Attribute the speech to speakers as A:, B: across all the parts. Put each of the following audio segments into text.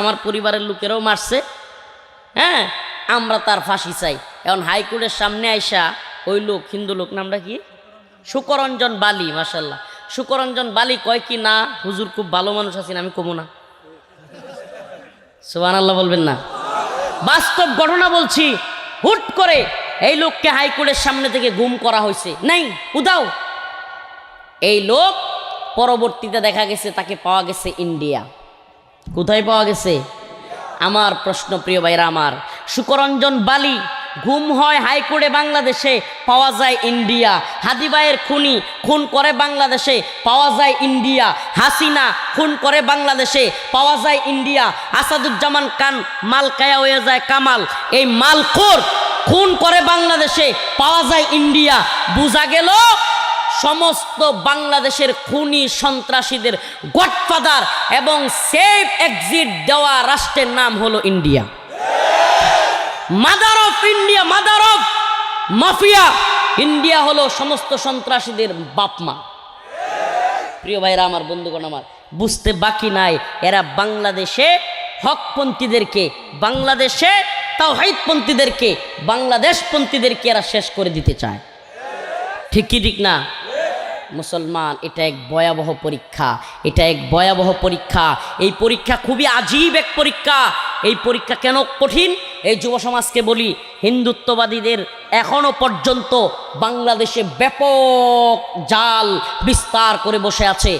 A: আমার পরিবারের লোকেরাও মারছে, হ্যাঁ, আমরা তার ফাঁসি চাই। এখন হাইকোর্টের সামনে আইসা ওই লোক, হিন্দু লোক, নামটা কি, সুকরঞ্জন বালি, মাশাল্লাহ, সুকরঞ্জন বালি কয় কি, না হুজুর খুব ভালো মানুষ আছেন, আমি কমু না। সুবহানাল্লাহ বলবেন না? বাস্তব ঘটনা বলছি। হুট করে এই লোককে হাইকোর্টের সামনে থেকে গুম করা হয়েছে, নাই উদাও। এই লোক পরবর্তীতে দেখা গেছে তাকে পাওয়া গেছে ইন্ডিয়া। কোথায় পাওয়া গেছে? আমার প্রশ্ন, প্রিয় ভাইরা আমার, সুকরঞ্জন বালি গুম হয় হাইকোর্টে বাংলাদেশে, পাওয়া যায় ইন্ডিয়া। হাদিবাইয়ের খুনি খুন করে বাংলাদেশে, পাওয়া যায় ইন্ডিয়া। হাসিনা খুন করে বাংলাদেশে, পাওয়া যায় ইন্ডিয়া। আসাদুজ্জামান খান মালকায়া হয়ে যায় কামাল, এই মালখোর খুন করে বাংলাদেশে, পাওয়া যায় ইন্ডিয়া। বোঝা গেল সমস্ত বাংলাদেশের খুনি সন্ত্রাসীদের গডফাদার এবং সেফ এক্সিট দেওয়া রাষ্ট্রের নাম হলো India. Mother of India, mother of mafia. India হলো সমস্ত সন্ত্রাসীদের বাপমা। প্রিয় ভাইরা আমার, বন্ধুগণ আমার, বুঝতে বাকি নাই, এরা বাংলাদেশে হকপন্থীদেরকে, বাংলাদেশে তাওহীদপন্থীদেরকে, বাংলাদেশপন্থীদেরকে এরা শেষ করে দিতে চায়। ঠিক কি ঠিক না? মুসলমান, এটা এক ভয়াবহ পরীক্ষা, এটা এক ভয়াবহ পরীক্ষা। এই পরীক্ষা খুবই আজীব এক পরীক্ষা। এই পরীক্ষা কেন কঠিন? এই যুব সমাজকে বলি, হিন্দুত্ববাদীদের এখনো পর্যন্ত বাংলাদেশে ব্যাপক জাল বিস্তার করে বসে আছে।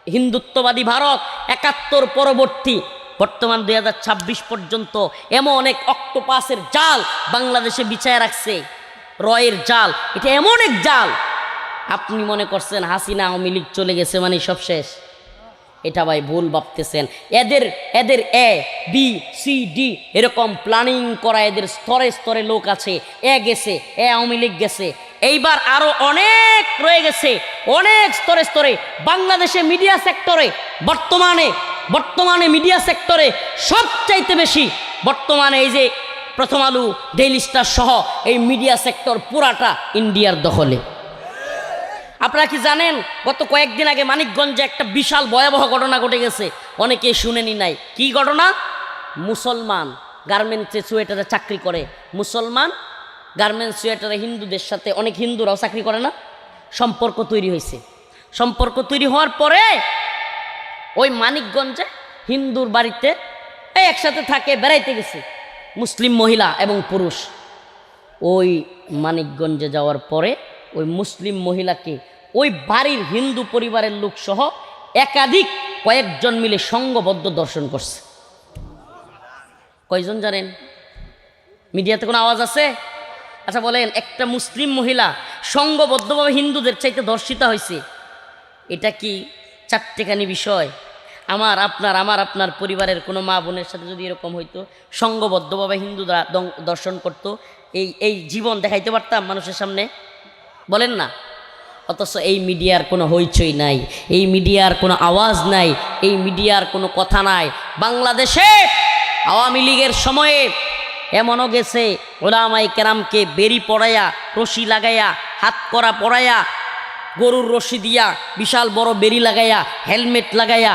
A: হিন্দুত্ববাদী ভারত ৭১ পরবর্তী বর্তমান ২০২৬ পর্যন্ত এমন এক অক্টোপাসের জাল বাংলাদেশে বিছায় রাখছে, রয়ের জাল। এটা এমন এক জাল, আপনি মনে করছেন হাসিনা আওয়ামী লীগ চলে গেছে মানে সব শেষ। এটা ভাই ভুল ভাবতেছেন। এদের এ বি সি ডি এরকম প্ল্যানিং করা, এদের স্তরে স্তরে লোক আছে। এ গেছে, এ আওয়ামী লীগ গেছে, এইবার আরো অনেক রয়ে গেছে, অনেক স্তরে স্তরে। বাংলাদেশে মিডিয়া সেক্টরে বর্তমানে মিডিয়া সেক্টরে সবচাইতে বেশি বর্তমানে এই যে প্রথম আলো, ডেইলি স্টার সহ এই মিডিয়া সেক্টর পুরাটা ইন্ডিয়ার দখলে। আপনারা কি জানেন, গত কয়েকদিন আগে মানিকগঞ্জে একটা বিশাল ভয়াবহ ঘটনা ঘটে গেছে, অনেকে শুনেনি নাই। কি ঘটনা? মুসলমান গার্মেন্টসে সোয়েটারে চাকরি করে, মুসলমান গার্মেন্টস সোয়েটারে হিন্দুদের সাথে, অনেক হিন্দুরাও চাকরি করে না, সম্পর্ক তৈরি হয়েছে। সম্পর্ক তৈরি হওয়ার পরে ওই মানিকগঞ্জে হিন্দুর বাড়িতে একসাথে থাকে, বেড়াইতে গেছে মুসলিম মহিলা এবং পুরুষ। ওই মানিকগঞ্জে যাওয়ার পরে ওই মুসলিম মহিলাকে ওই বাড়ির হিন্দু পরিবারের লোক সহ একাধিক কয়েকজন মিলে সংঘবদ্ধ দর্শন করছে। কয়জন জানেন? মিডিয়াতে কোনো আওয়াজ আছে? আচ্ছা বলেন, একটা মুসলিম মহিলা সংঘবদ্ধভাবে হিন্দুদের চাইতে ধর্ষিতা হয়েছে, এটা কি চারটেখানি বিষয়? আমার আপনার পরিবারের কোনো মা বোনের সাথে যদি এরকম হইতো, সংঘবদ্ধভাবে হিন্দুরা দর্শন করতো, এই জীবন দেখাইতে পারতাম মানুষের সামনে? বলেন না। অথচ এই মিডিয়ার কোনো হইচই নাই, এই মিডিয়ার কোনো আওয়াজ নাই, এই মিডিয়ার কোনো কথা নাই। বাংলাদেশে আওয়ামী লীগের সময়ে এমনও গেছে, ওলামায়ে কেরামকে বেরি পড়াইয়া, রশি লাগাইয়া, হাত করা পড়াইয়া, গরুর রশি দিয়া বিশাল বড় বেরি লাগাইয়া, হেলমেট লাগাইয়া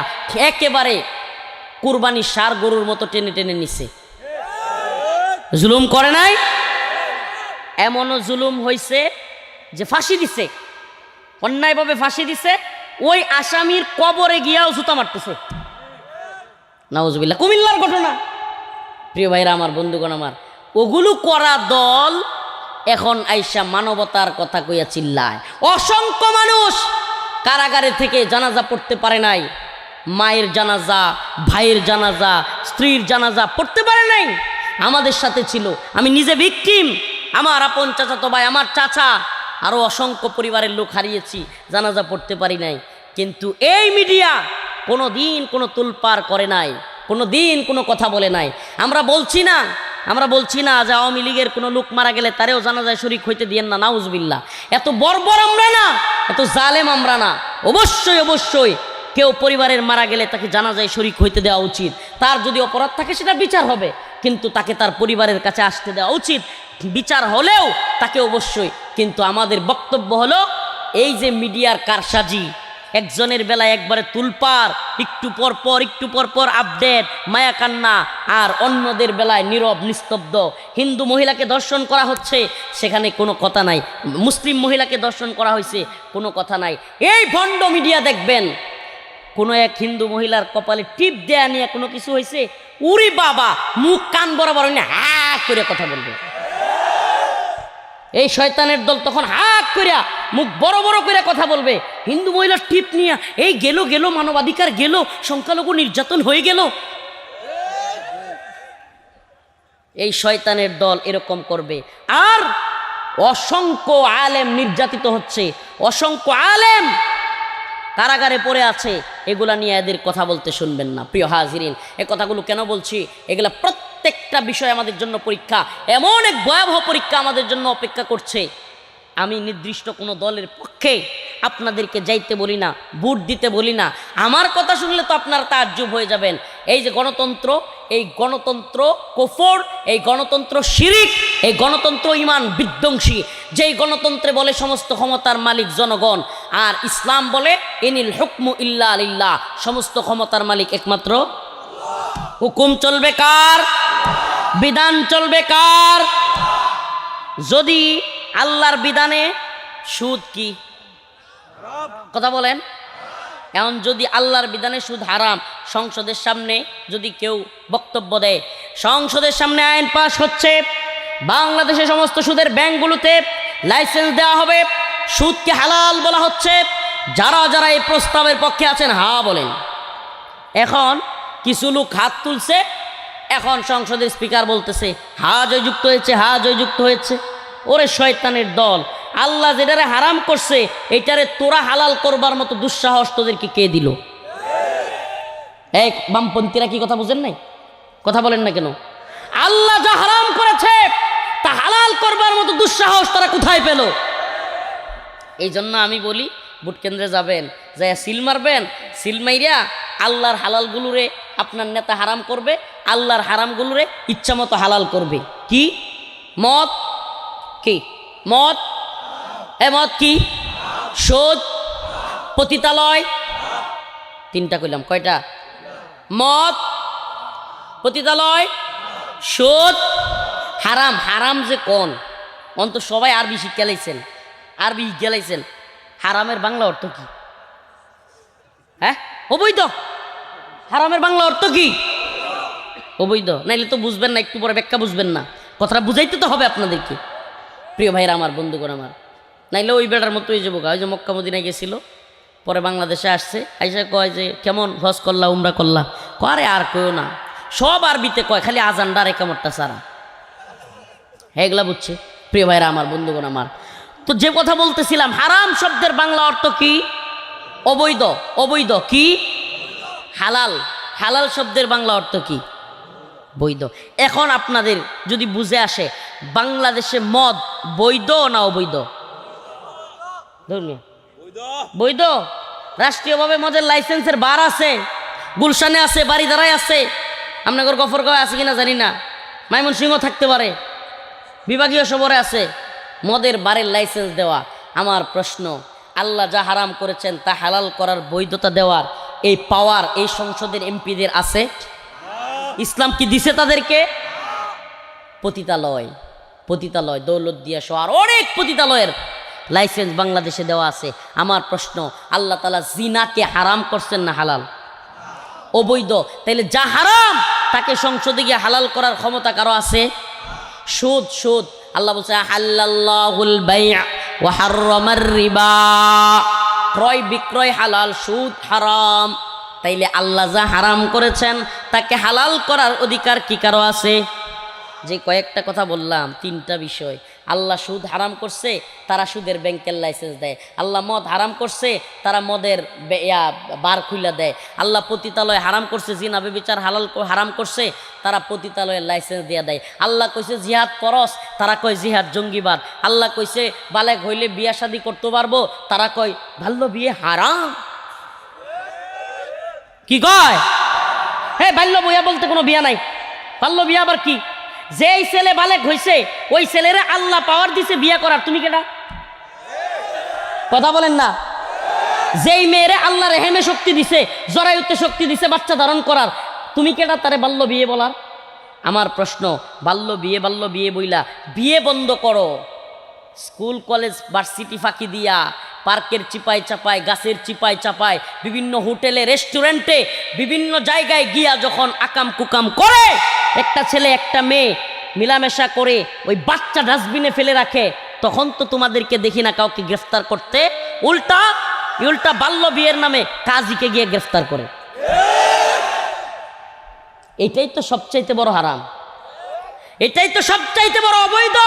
A: একেবারে কুরবানি সার গরুর মতো টেনে টেনে নিছে। জুলুম করে নাই? এমনও জুলুম হয়েছে যে ফাঁসি দিছে, অন্যায়ভাবে ফাঁসি দিছে, ওই আসামির কবরে গিয়াও জুতা মারতেছে। নাউজুবিল্লাহ। কুমিল্লার ঘটনা। প্রিয় ভাইরা আমার, বন্ধুগণ আমার, ওগুলো করা দল এখন আইসা মানবতার কথা কইয়া চিল্লায়। অসংখ্য মানুষ কারাগারে থেকে জানাজা পড়তে পারে নাই, মায়ের জানাজা, ভাইয়ের জানাজা, স্ত্রীর জানাজা পড়তে পারে নাই। আমাদের সাথে ছিল, আমি নিজে ভিকটিম, আমার আপন চাচাতো ভাই, আমার চাচা, আরও অসংখ্য পরিবারের লোক হারিয়েছি, জানাজা পড়তে পারি নাই। কিন্তু এই মিডিয়া কোনো দিন কোনো তুলপার করে নাই, কোনো দিন কোনো কথা বলে নাই। আমরা বলছি না যে আওয়ামী লীগের কোনো লোক মারা গেলে তারেও জানাজায় শরীক হইতে দিয়েন না, নাউজুবিল্লাহ। এত বর্বর আমরা না, এত জালেম আমরা না। অবশ্যই কেউ পরিবারের মারা গেলে তাকে জানাজায় শরীক হইতে দেওয়া উচিত। তার যদি অপরাধ থাকে সেটা বিচার হবে, কিন্তু তাকে তার পরিবারের কাছে আসতে দেওয়া উচিত। বিচার হলেও তাকে অবশ্যই। কিন্তু আমাদের বক্তব্য হলো, এই যে মিডিয়ার কারসাজি, একজনের বেলায় একবারে তুলপার, একটু পর পর আপডেট, মায়া কান্না, আর অন্যদের বেলায় নীরব নিস্তব্ধ। হিন্দু মহিলাকে ধর্ষণ করা হচ্ছে, সেখানে কোনো কথা নাই। মুসলিম মহিলাকে ধর্ষণ করা হয়েছে, কোনো কথা নাই। এই ভণ্ড মিডিয়া দেখবেন, কোনো এক হিন্দু মহিলার কপালে টিপ দেয়া নিয়ে কোনো কিছু হয়েছে, উরি বাবা, মুখ কান বরাবর হা করে কথা বলবে। এই শয়তানের দল তখন হাত করিয়া মুখ বড় বড় করে কথা বলবে। হিন্দু মহিলার টিপ নিয়ে এই গেল মানবাধিকার গেল, সংখ্যালঘু নির্যাতন হয়ে গেল। এই শয়তানের দল এরকম করবে। আর অসংখ্য আলেম নির্যাতিত হচ্ছে, অসংখ্য আলেম কারাগারে পড়ে আছে, এগুলা নিয়ে এদের কথা বলতে শুনবেন না। প্রিয় হাজিরিন, এ কথাগুলো কেন বলছি? এগুলা প্রত্যেকটা বিষয় আমাদের জন্য পরীক্ষা, এমন এক ভয়াবহ পরীক্ষা আমাদের জন্য অপেক্ষা করছে। আমি নির্দিষ্ট কোনো দলের পক্ষে আপনাদেরকে যাইতে বলি না, ভোট দিতে বলি না। আমার কথা শুনলে তো আপনারা তাজ্জুব হয়ে যাবেন। এই যে গণতন্ত্র, এই গণতন্ত্র কুফর, এই গণতন্ত্র শিরিক, এই গণতন্ত্র ঈমান বিধ্বংসী। যেই গণতন্ত্রে বলে সমস্ত ক্ষমতার মালিক জনগণ, আর ইসলাম বলে ইনিল হুকমু ইল্লা লিল্লাহ, সমস্ত ক্ষমতার মালিক একমাত্র। হুকুম চলবে কার? বিধান চলবে কার? যদি আল্লাহর বিধানে সুদ কি কথা বলেন, এখন যদি আল্লাহর বিধানে সুদ হারাম, সংসদের সামনে যদি কেউ বক্তব্য দেয়, সংসদের সামনে আইন পাস হচ্ছে, বাংলাদেশে সমস্ত সুদের ব্যাংকগুলোতে লাইসেন্স দেওয়া হবে, সুদকে হালাল বলা হচ্ছে, যারা যারা এই প্রস্তাবের পক্ষে আছেন হা বলেন। এখন কিছু লোক হাত তুলছে, এখন সংসদের স্পিকার বলতেছে হা জয়যুক্ত হয়েছে, হা জয়যুক্ত হয়েছে। ওরে শয়তানের দল, আল্লাহ যেটারে হারাম করছে এইটারে তোরা হালাল করবার মতো দুঃসাহস তোদেরকে কে দিল? এক বামপন্থীরা কি কথা বুঝেন নাই? কথা বলেন না কেন? আল্লাহ যা হারাম করেছে তা হালাল করবার মতো দুঃসাহস তারা কোথায় পেল? এই জন্য আমি বলি, ভোট কেন্দ্রে যাবেন, যাই সিল মারবেন, সিল মাইরা আল্লাহর হালালগুলোরে আপনার নেতা হারাম করবে, আল্লাহর হারামগুলোরে ইচ্ছা মতো হালাল করবে। কি মদ? কি মদ? মদ কি? সুদ, পতিতালয়, তিনটা কইলাম, কয়টা? মদ, পতিতালয়, সুদ, হারাম। হারাম যে কোন অন্ত সবাই আরবি শিক্ষা লাইছেন, আরবি শিক্ষা লাইছেন। হারামের বাংলা অর্থ কি? হ্যাঁ, অবৈধ। হারামের বাংলা অর্থ কি? অবৈধ। নাইলে তো বুঝবেন না, একটু পরে ব্যাখ্যা বুঝবেন না, কথাটা বুঝাইতে তো হবে আপনাদেরকে। প্রিয় ভাইরা আমার, বন্ধুগণ আমার, নাইলে ওই বেটার মতো হয়ে যাবো। ওই যে মক্কা মদিনায় গেছিল, পরে বাংলাদেশে আসছে, আইসা কয় যে কেমন হজ করলা, উমরা করলা? আরে আর কয়ও না, সব আরবিতে কয়, খালি আজানডা রে কেমনটা সারা, এগুলা বুঝছে। প্রিয় ভাইরা আমার, বন্ধুগণ আমার, তো যে কথা বলতেছিলাম, হারাম শব্দের বাংলা অর্থ কি? অবৈধ। অবৈধ কি? হালাল। হালাল শব্দের বাংলা অর্থ কি? বৈধ। এখন আপনাদের যদি বুঝে আসে, বাংলাদেশে মদ বৈধ না অবৈধ? বৈধ। রাষ্ট্রীয়ভাবে মদের লাইসেন্সের বার আছে, গুলশানে আছে, বাড়িধারায় আছে, আপনাদের গফরগাঁওয়ে আছে কিনা জানি না, ময়মনসিংহ থাকতে পারে, বিভাগীয় শহরে আছে মদের বারের লাইসেন্স দেওয়া। আমার প্রশ্ন, আল্লাহ যা হারাম করেছেন তা হালাল করার বৈধতা দেওয়ার এই পাওয়ার এই সংসদের এমপিদের আছে? ইসলাম কি দিছে তাদেরকে? পতিতালয়, পতিতালয়, দৌলতদিয়া সহ আর অনেক পতিতালয়ের লাইসেন্স বাংলাদেশে দেওয়া আছে। আমার প্রশ্ন, আল্লাহ তাআলা জিনাকে হারাম করছেন না হালাল? অবৈধ। তাইলে যা হারাম তাকে সংসদে গিয়ে হালাল করার ক্ষমতা কারো আছে? সুদ, সুদ। আল্লাহ বলছে হাল্লাল্লাহুল বাই'a ওয়া হাররামার রিবা, ক্রয় বিক্রয় হালাল, সুদ হারাম। তাইলে আল্লাহ যা হারাম করেছেন তাকে হালাল করার অধিকার কি কারো আছে? যে কয়েকটা কথা বললাম, তিনটা বিষয়। আল্লাহ সুদ হারাম করছে, তারা সুদের ব্যাংকের লাইসেন্স দেয়। আল্লাহ মদ হারাম করছে, তারা মদের বার খুলে দেয়। আল্লাহ পতিতালয় হারাম করছে, জিনা ব্যভিচার হারাম করছে, তারা পতিতালয়ের লাইসেন্স দিয়ে দেয়। আল্লাহ কইছে জিহাদ ফরজ, তারা কয় জিহাদ জঙ্গিবাদ। আল্লাহ কইছে বালেগ হইলে বিয়া শাদী করতে পারবো, তারা কয় বাল্য বিয়ে হারাম। কি কয়? হ্যাঁ, বাল্য বিয়া বলতে কোনো বিয়া নাই, বাল্য বিয়া আবার কি? যেই ছেলে বালেগ হইছে ওই ছেলেরা আল্লাহ পাওয়ার দিছে বিয়া করার, তুমি কেডা? কথা বলেন না। যেই মেয়েরে আল্লাহ রেহেমে শক্তি দিছে, জরায়ুতে শক্তি দিছে বাচ্চা ধারণ করার, তুমি কেটা তারে বাল্য বিয়ে বলার? আমার প্রশ্ন, বাল্য বিয়ে বইলা বিয়ে বন্ধ করো। স্কুল কলেজ ভার্সিটি ফাঁকি দিয়া, পার্কের চিপায় চাপায়, গাছের চিপায় চাপায়, বিভিন্ন হোটেলে রেস্টুরেন্টে বিভিন্ন জায়গায় গিয়া যখন আকাম কুকাম করে, একটা ছেলে একটা মেয়ে মিলামেশা করে ওই বাচ্চা ডাস্টবিনে ফেলে রাখে, তখন তো তোমাদেরকে দেখি না কাউকে গ্রেফতার করতে। উল্টা বাল্য বিয়ের নামে কাজীকে গিয়ে গ্রেফতার করে। এটাই তো সবচাইতে বড় হারাম, এটাই তো সবচাইতে বড় অবৈধ।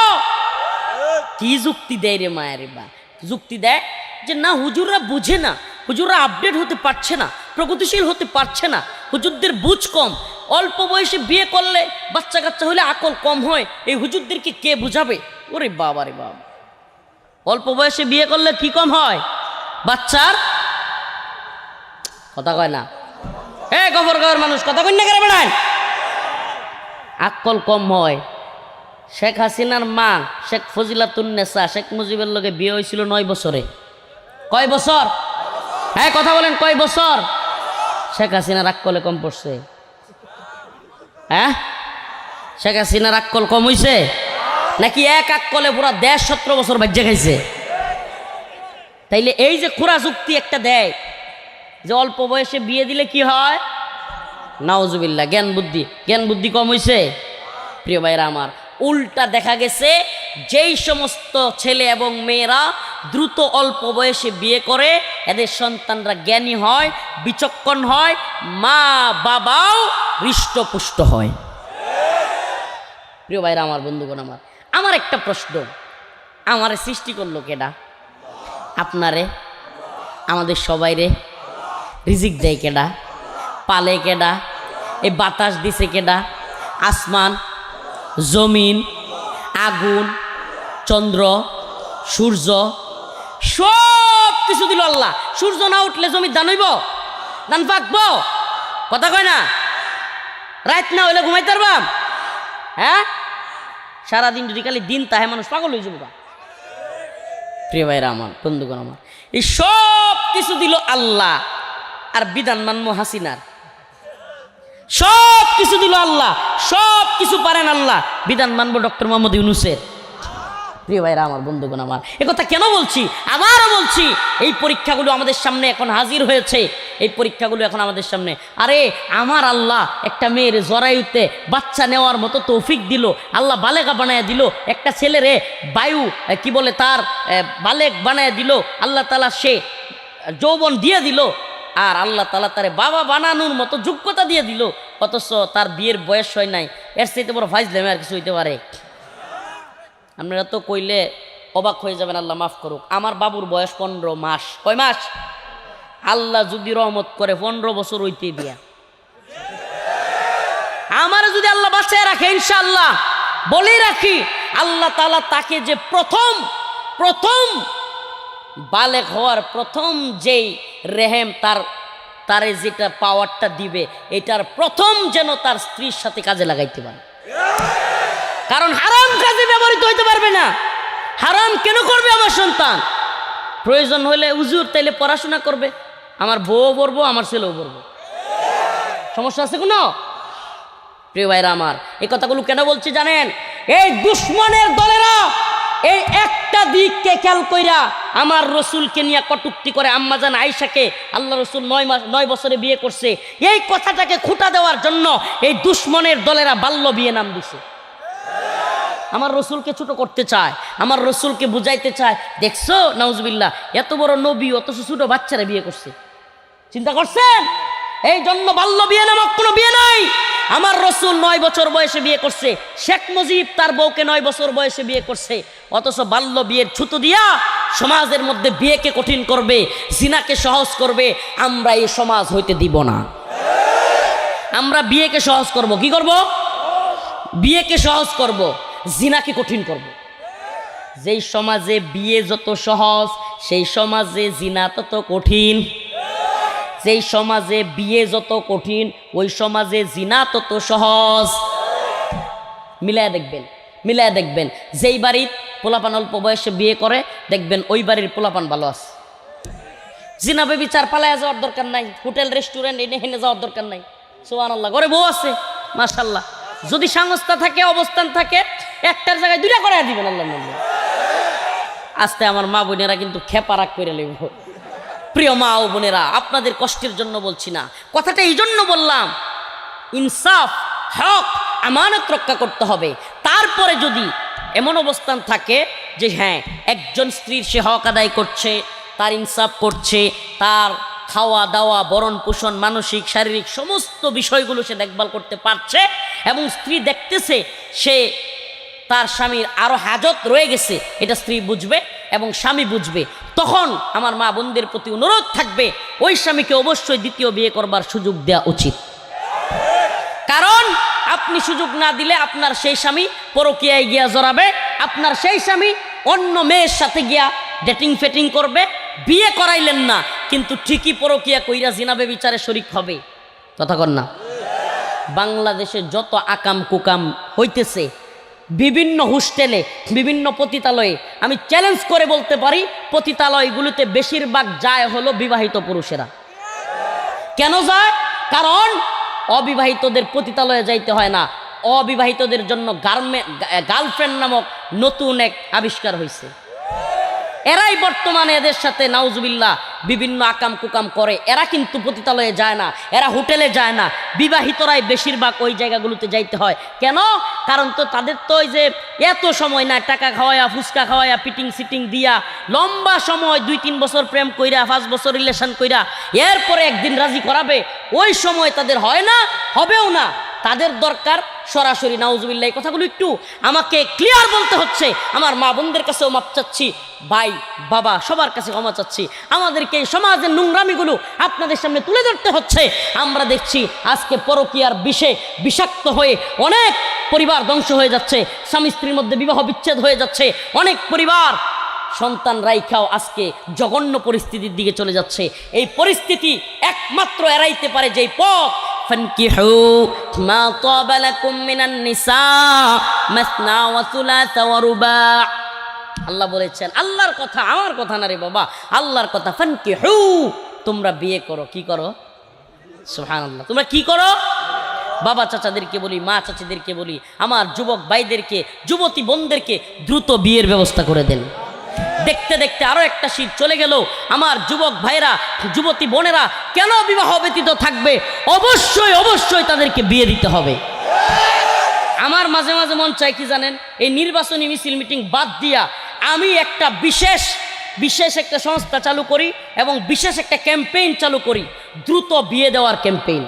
A: কি যুক্তি দেয় রে মায়ের বা? যুক্তি দেয় যে না, হুজুররা বুঝে না, হুজুররা আপডেট হতে পারছে না, প্রগতিশীল হতে পারছে না, হুজুরদের বুঝ কম, অল্প বয়সে বিয়ে করলে বাচ্চা কাচ্চা হলে আকল কম হয়, এই হুজুরদেরকে কে বুঝাবে? ওরে বাবা রে বাবা, অল্প বয়সে বিয়ে করলে কি কম হয়? বাচ্চার কথা কয় না, গফর মানুষ কথা কই না করে বেড়ায়, আকল কম হয়। শেখ হাসিনার মা শেখ ফজিলাতুন্নেসা শেখ মুজিবের লগে বিয়ে হয়েছিল 9 বছরে। কয় বছর? হ্যাঁ কথা বলেন, কয় বছর? শেখ হাসিনার আকলে কম পড়ছে? হ্যাঁ, শেখ হাসিনার আকল কম হইছে নাকি এক আকলে পুরা দেশ 17 বছর বাজ্যে খাইছে? তাইলে এই যে খুরা যুক্তি একটা দেয় যে অল্প বয়সে বিয়ে দিলে কি হয়, নাউজুবিল্লাহ, জ্ঞান বুদ্ধি কম হইছে। প্রিয় ভাইরা আমার, উল্টা দেখা গেছে যেই সমস্ত ছেলে এবং মেয়েরা দ্রুত অল্প বয়সে বিয়ে করে, এদের সন্তানরা জ্ঞানী হয়, বিচক্ষণ হয়, মা বাবাও হৃষ্টপুষ্ট হয়। প্রিয় ভাইরা আমার, বন্ধুগণ আমার একটা প্রশ্ন, আমারে সৃষ্টি করলো কেডা? আপনারে, আমাদের সবাই রে রিজিক দেয় কেডা? পালে কেডা? এই বাতাস দিছে কেডা? আসমান, জমিন, আগুন, চন্দ্র, সূর্য, সব কিছু দিল আল্লাহ। সূর্য না উঠলে জমির ধান হইব? ধান পাকবো? কথা কয় না? রাত না হইলে ঘুমাইতে পারবাম? হ্যাঁ, সারাদিন যদি খালি দিন তাহে মানুষ পাগল হয়ে যাবো। প্রিয় ভাইরা আমার, বন্ধুগণ আমার, এই সব কিছু দিল আল্লাহ, আর বিধান মানবো হাসিনার। সব কিছু দিল আল্লাহ, সব কিছু পারেন আল্লাহ, বিধান মানবো ডক্টর মোহাম্মদ ইউনূসের। প্রিয় ভাইরা আমার, বন্ধুগণ আমার, একথা কেন বলছি? আবারও বলছি, এই পরীক্ষাগুলো আমাদের সামনে এখন হাজির হয়েছে, এই পরীক্ষাগুলো এখন আমাদের সামনে। আরে আমার আল্লাহ একটা মেয়ের জরায়ুতে বাচ্চা নেওয়ার মতো তৌফিক দিল, আল্লাহ বালেগা বানায় দিল, একটা ছেলেরে বায়ু কি বলে তার বালেগ বানায় দিল, আল্লাহ তাআলা সে যৌবন দিয়ে দিল, আর আল্লাহ তাআলা তারে বাবা বানানোর মতো যোগ্যতা দিয়ে দিল, অথচ তার বিয়ের বয়স হয় নাই। এর চাইতে বড় ফাইজলামি আর কিছু হইতে পারে? আপনারা তো কইলে অবাক হয়ে যাবেন, আল্লাহ মাফ করুক। আমার বাবুর বয়স 15 মাস। কয় মাস? আল্লাহ যদি রহমত করে 15 বছর হইতে দিয়া, আমার যদি আল্লাহ বাঁচায় রাখে, ইনশাআল্লাহ বলে রাখি, আল্লাহ তাআলা তাকে যে প্রথম বালেগ হওয়ার প্রথম যেই রেহেম তারে যেটা পাওয়ারটা দিবে, এটার প্রথম যেন তার স্ত্রীর সাথে কাজে লাগাইতে পারে। কারণ হারাম কাজে ব্যবহৃত হইতে পারবে না। হারাম কেন করবে আমার সন্তান? প্রয়োজন হলে হুজুর তাইলে পড়াশোনা করবে, আমার বউ পড়বো, আমার ছেলেও পড়বো, সমস্যা আছে কোনো? প্রিয় ভাইরা আমার, এই কথাগুলো কেন বলছি জানেন? এই দুশ্মনের দলেরা এই একটা দিককে খেয়াল কইরা আমার রসুলকে নিয়ে কটূক্তি করে। আম্মাজান আয়েশাকে আল্লাহ রসুল 9 বছরে বিয়ে করছে, এই কথাটাকে খুঁটা দেওয়ার জন্য এই দুশ্মনের দলেরা বাল্য বিয়ে নাম দিছে। আমার রসুলকে ছোট করতে চায়, আমার রসুলকে বুঝাইতে চায়, দেখছো নাউজুবিল্লাহ, এত বড় নবী অথচ ছোট বাচ্চারা বিয়ে করছে। চিন্তা করছেন? এই জন্য বাল্য বিয়ে নামক কোনো বিয়ে নাই। আমার রসুল 9 বছর বয়সে বিয়ে করছে, শেখ মুজিব তার বউকে 9 বছর বয়সে বিয়ে করছে, অথচ বাল্য বিয়ের ছুতো দিয়া সমাজের মধ্যে বিয়েকে কঠিন করবে, জিনাকে সহজ করবে। আমরা এই সমাজ হইতে দিব না। আমরা বিয়েকে সহজ করব। কি করব? বিয়েকে সহজ করব, জিনাকে কঠিন করব। যেই সমাজে বিয়ে যত সহজ, সেই সমাজে জিনা তত কঠিন। যেই সমাজে বিয়ে যত কঠিন, ওই সমাজে জিনা তত সহজ। মিলায় দেখবেন, যেই বাড়ির পোলাপান অল্প বয়সে বিয়ে করে, দেখবেন ওই বাড়ির পোলাপান ভালো আছে। জিনা বেবিচার পালায়া যাওয়ার দরকার নাই, হোটেল রেস্টুরেন্ট এনে হেনে যাওয়ার দরকার নাই। সুবহানাল্লাহ, ঘরে বউ আছে মাশাআল্লাহ, যদি সংস্থা থাকে অবস্থান থাকে একটার জায়গায় দুইটা করে দিবেন আল্লাহ নামে। আস্তে আমার মা বোনেরা কিন্তু খেপারাক করে লইব। প্রিয় মা ও বোনেরা, আপনাদের কষ্টের জন্য বলছি না, কথাটা এই জন্য বললাম, ইনসাফ, হক, আমানত রক্ষা করতে হবে। তারপরে যদি এমন অবস্থান থাকে যে হ্যাঁ একজন স্ত্রীর সে হক আদায় করছে, তার ইনসাফ করছে, তার খাওয়া দাওয়া, বরণ পোষণ, মানসিক শারীরিক সমস্ত বিষয়গুলো সে দেখভাল করতে পারছে, এবং স্ত্রী দেখতেছে সে তার স্বামীর আরো হাজত রয়ে গেছে, এটা স্ত্রী বুঝবে এবং স্বামী বুঝবে, তখন আমার মা বোনদের প্রতি অনুরোধ থাকবে ওই স্বামীকে অবশ্যই দ্বিতীয় বিয়ে করবার সুযোগ দেওয়া উচিত। কারণ আপনি সুযোগ না দিলে আপনার সেই স্বামী পরকীয়ায় গিয়া জড়াবে, আপনার সেই স্বামী অন্য মেয়ের সাথে গিয়া ডেটিং ফেটিং করবে, বিয়ে করাইলেন না কিন্তু ঠিকই পরকীয়া কইরা জিনা বেবিচারে শরীক হবে। কথা কন না? বাংলাদেশে যত আকাম কুকাম হইতেছে বিভিন্ন হোস্টেলে, বিভিন্ন পতিতালয়ে, আমি চ্যালেঞ্জ করে বলতে পারি পতিতালয়গুলোতে বেশিরভাগ যায় হলো বিবাহিত পুরুষেরা। কেন যায়? কারণ অবিবাহিতদের পতিতালয়ে যাইতে হয় না, অবিবাহিতদের জন্য গার্লফ্রেন্ড নামক নতুন এক আবিষ্কার হয়েছে। এরাই বর্তমানে এদের সাথে নাউজুবিল্লাহ বিভিন্ন আকাম কুকাম করে। এরা কিন্তু পতিতালয়ে যায় না, এরা হোটেলে যায় না, বিবাহিতরাই বেশিরভাগ ওই জায়গাগুলোতে যাইতে হয়। কেন? কারণ তো তাদের তো ওই যে এত সময় না, টাকা খাওয়াইয়া, ফুচকা খাওয়াইয়া, পিটিং সিটিং দিয়া লম্বা সময় 2-3 বছর প্রেম কইরা, 5 বছর রিলেশন কইরা এরপরে একদিন রাজি করাবে, ওই সময় তাদের হয় না, হবেও না। তাদের দরকার সরাসরি, নাউজুবিল্লাহ এই কথাগুলো একটু আমাকে ক্লিয়ার বলতে হচ্ছে। আমার মা বোনদের কাছেও মাপ চাচ্ছি, ভাই বাবা সবার কাছে ক্ষমা চাচ্ছি। আমাদেরকে এই সমাজের নোংরামিগুলো আপনাদের সামনে তুলে ধরতে হচ্ছে। আমরা দেখছি আজকে পরকীয়ার বিষে বিষাক্ত হয়ে অনেক পরিবার ধ্বংস হয়ে যাচ্ছে, স্বামী স্ত্রীর মধ্যে বিবাহ বিচ্ছেদ হয়ে যাচ্ছে, অনেক পরিবার সন্তান রাইখাও আজকে জঘন্য পরিস্থিতির দিকে চলে যাচ্ছে। এই পরিস্থিতি একমাত্র এড়াইতে পারে যেই পথ, فانكحوا ما طاب لكم من النساء مثنى وثلاث ورباع। আল্লাহ বলেছেন, আল্লাহর কথা, আমার কথা না রে বাবা, আল্লাহর কথা। ফানকিহু, তোমরা বিয়ে করো। কি করো? সুবহানাল্লাহ, তোমরা কি করো? বাবা চাচাদেরকে বলি, মা চাচিদেরকে বলি, আমার যুবক ভাইদেরকে, যুবতী বোনদেরকে দ্রুত বিয়ের ব্যবস্থা করে দেন। দেখতে দেখতে আরো একটা শীত চলে গেল। আমার যুবক ভাইরা, যুবতী বোনেরা কেন বিবাহ ব্যতীত থাকবে? অবশ্যই অবশ্যই তাদেরকে বিয়ে দিতে হবে। আমার মাঝে মাঝে মন চায় কি জানেন, এই নির্বাচনী মিছিল মিটিং বাদ দিয়া আমি একটা বিশেষ একটা সংস্থা চালু করি এবং বিশেষ একটা ক্যাম্পেইন চালু করি, দ্রুত বিয়ে দেওয়ার ক্যাম্পেইন।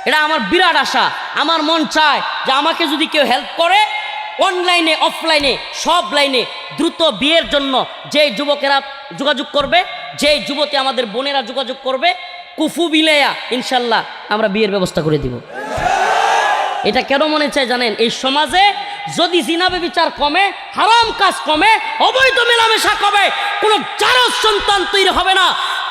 A: এটা আমার বিরাট আশা। আমার মন চায় যে আমাকে যদি কেউ হেল্প করে, অনলাইনে অফলাইনে সব লাইনে দ্রুত বিয়ের জন্য যে যুবকেরা যোগাযোগ করবে, যে যুবতী আমাদের বোনেরা যোগাযোগ করবে, কুফু বিলেয়া ইনশাল্লাহ আমরা বিয়ের ব্যবস্থা করে দিব। এটা কেন মনে চায় জানেন? এই সমাজে যদি জিনা ব্যভিচার কমে, হারাম কাজ কমে, অবৈধ মেলামেশা কমে, কোনো জারজ সন্তান তৈরি হবে না,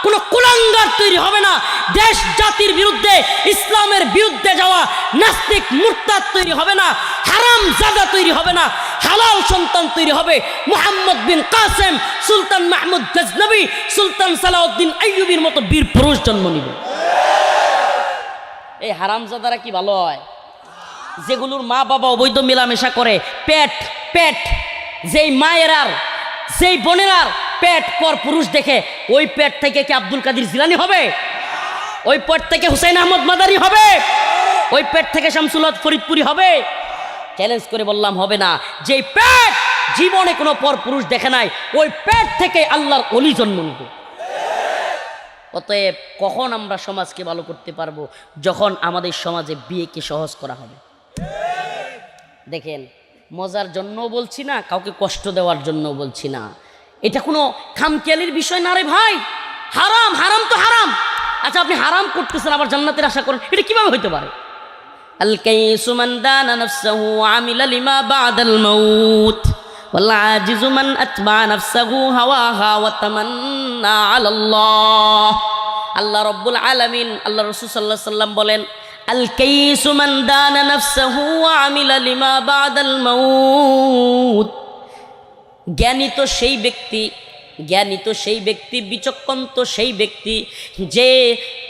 A: কোনো কুলাঙ্গার তৈরি হবে না, দেশ জাতির বিরুদ্ধে, ইসলামের বিরুদ্ধে যাওয়া নাস্তিক মুরতাদ তৈরি হবে না, হারাম জাদা তৈরি হবে না, হালাল সন্তান তৈরি হবে। মুহাম্মদ বিন কাসেম, সুলতান মাহমুদ গজনবী, সুলতান সালাউদ্দিন আইয়ুবীর মতো বীর পুরুষ জন্ম নিবে। এই হারামজাদারা কি ভালো হয়? যেগুলোর মা বাবা অবৈধ মেলামেশা করে, পেট যেই মায়েরার, যেই বোনেরার পেট পর পুরুষ দেখে, ওই পেট থেকে কি আব্দুল কাদের জিলানী হবে? ওই পেট থেকে হুসাইন আহমদ মাদারি হবে? ওই পেট থেকে শামসুল হক ফরিদপুরি হবে? চ্যালেঞ্জ করে বললাম হবে না। যেই পেট জীবনে কোনো পর পুরুষ দেখে নাই, ওই পেট থেকে আল্লাহর ওলি জন্ম নিবে। অতএব কখন আমরা সমাজকে ভালো করতে পারবো? যখন আমাদের সমাজে বিয়েকে সহজ করা হবে। দেখেন, মজার জন্য বলছি না, কাউকে কষ্ট দেওয়ার জন্য বলছি না, এটা কোনো খামখেয়ালির বিষয় না রে ভাই। হারাম, হারাম তো হারাম। আচ্ছা, আপনি হারাম করতেছেন আবার জান্নাতের আশা করেন, এটা কিভাবে হইতে পারে? আল কাইসু মান দানা নাফসাহু ওয়া আমিলা লিমা বাদাল মাউত ওয়াল আজিজু মান আতবা নাফসাহু হাওয়াহা ওয়া তামান্না আলাল্লাহ। আল্লাহ রাব্বুল আলামিন, আল্লাহ রাসূল সাল্লাল্লাহু আলাইহি সাল্লাম বলেন, আল কাইসু মান দানা নাফসাহু ওয়া আমিলা লিমা বাদাল মাউত। জ্ঞানী তো সেই ব্যক্তি জ্ঞানী তো সেই ব্যক্তি, বিচক্ষণ তো সেই ব্যক্তি যে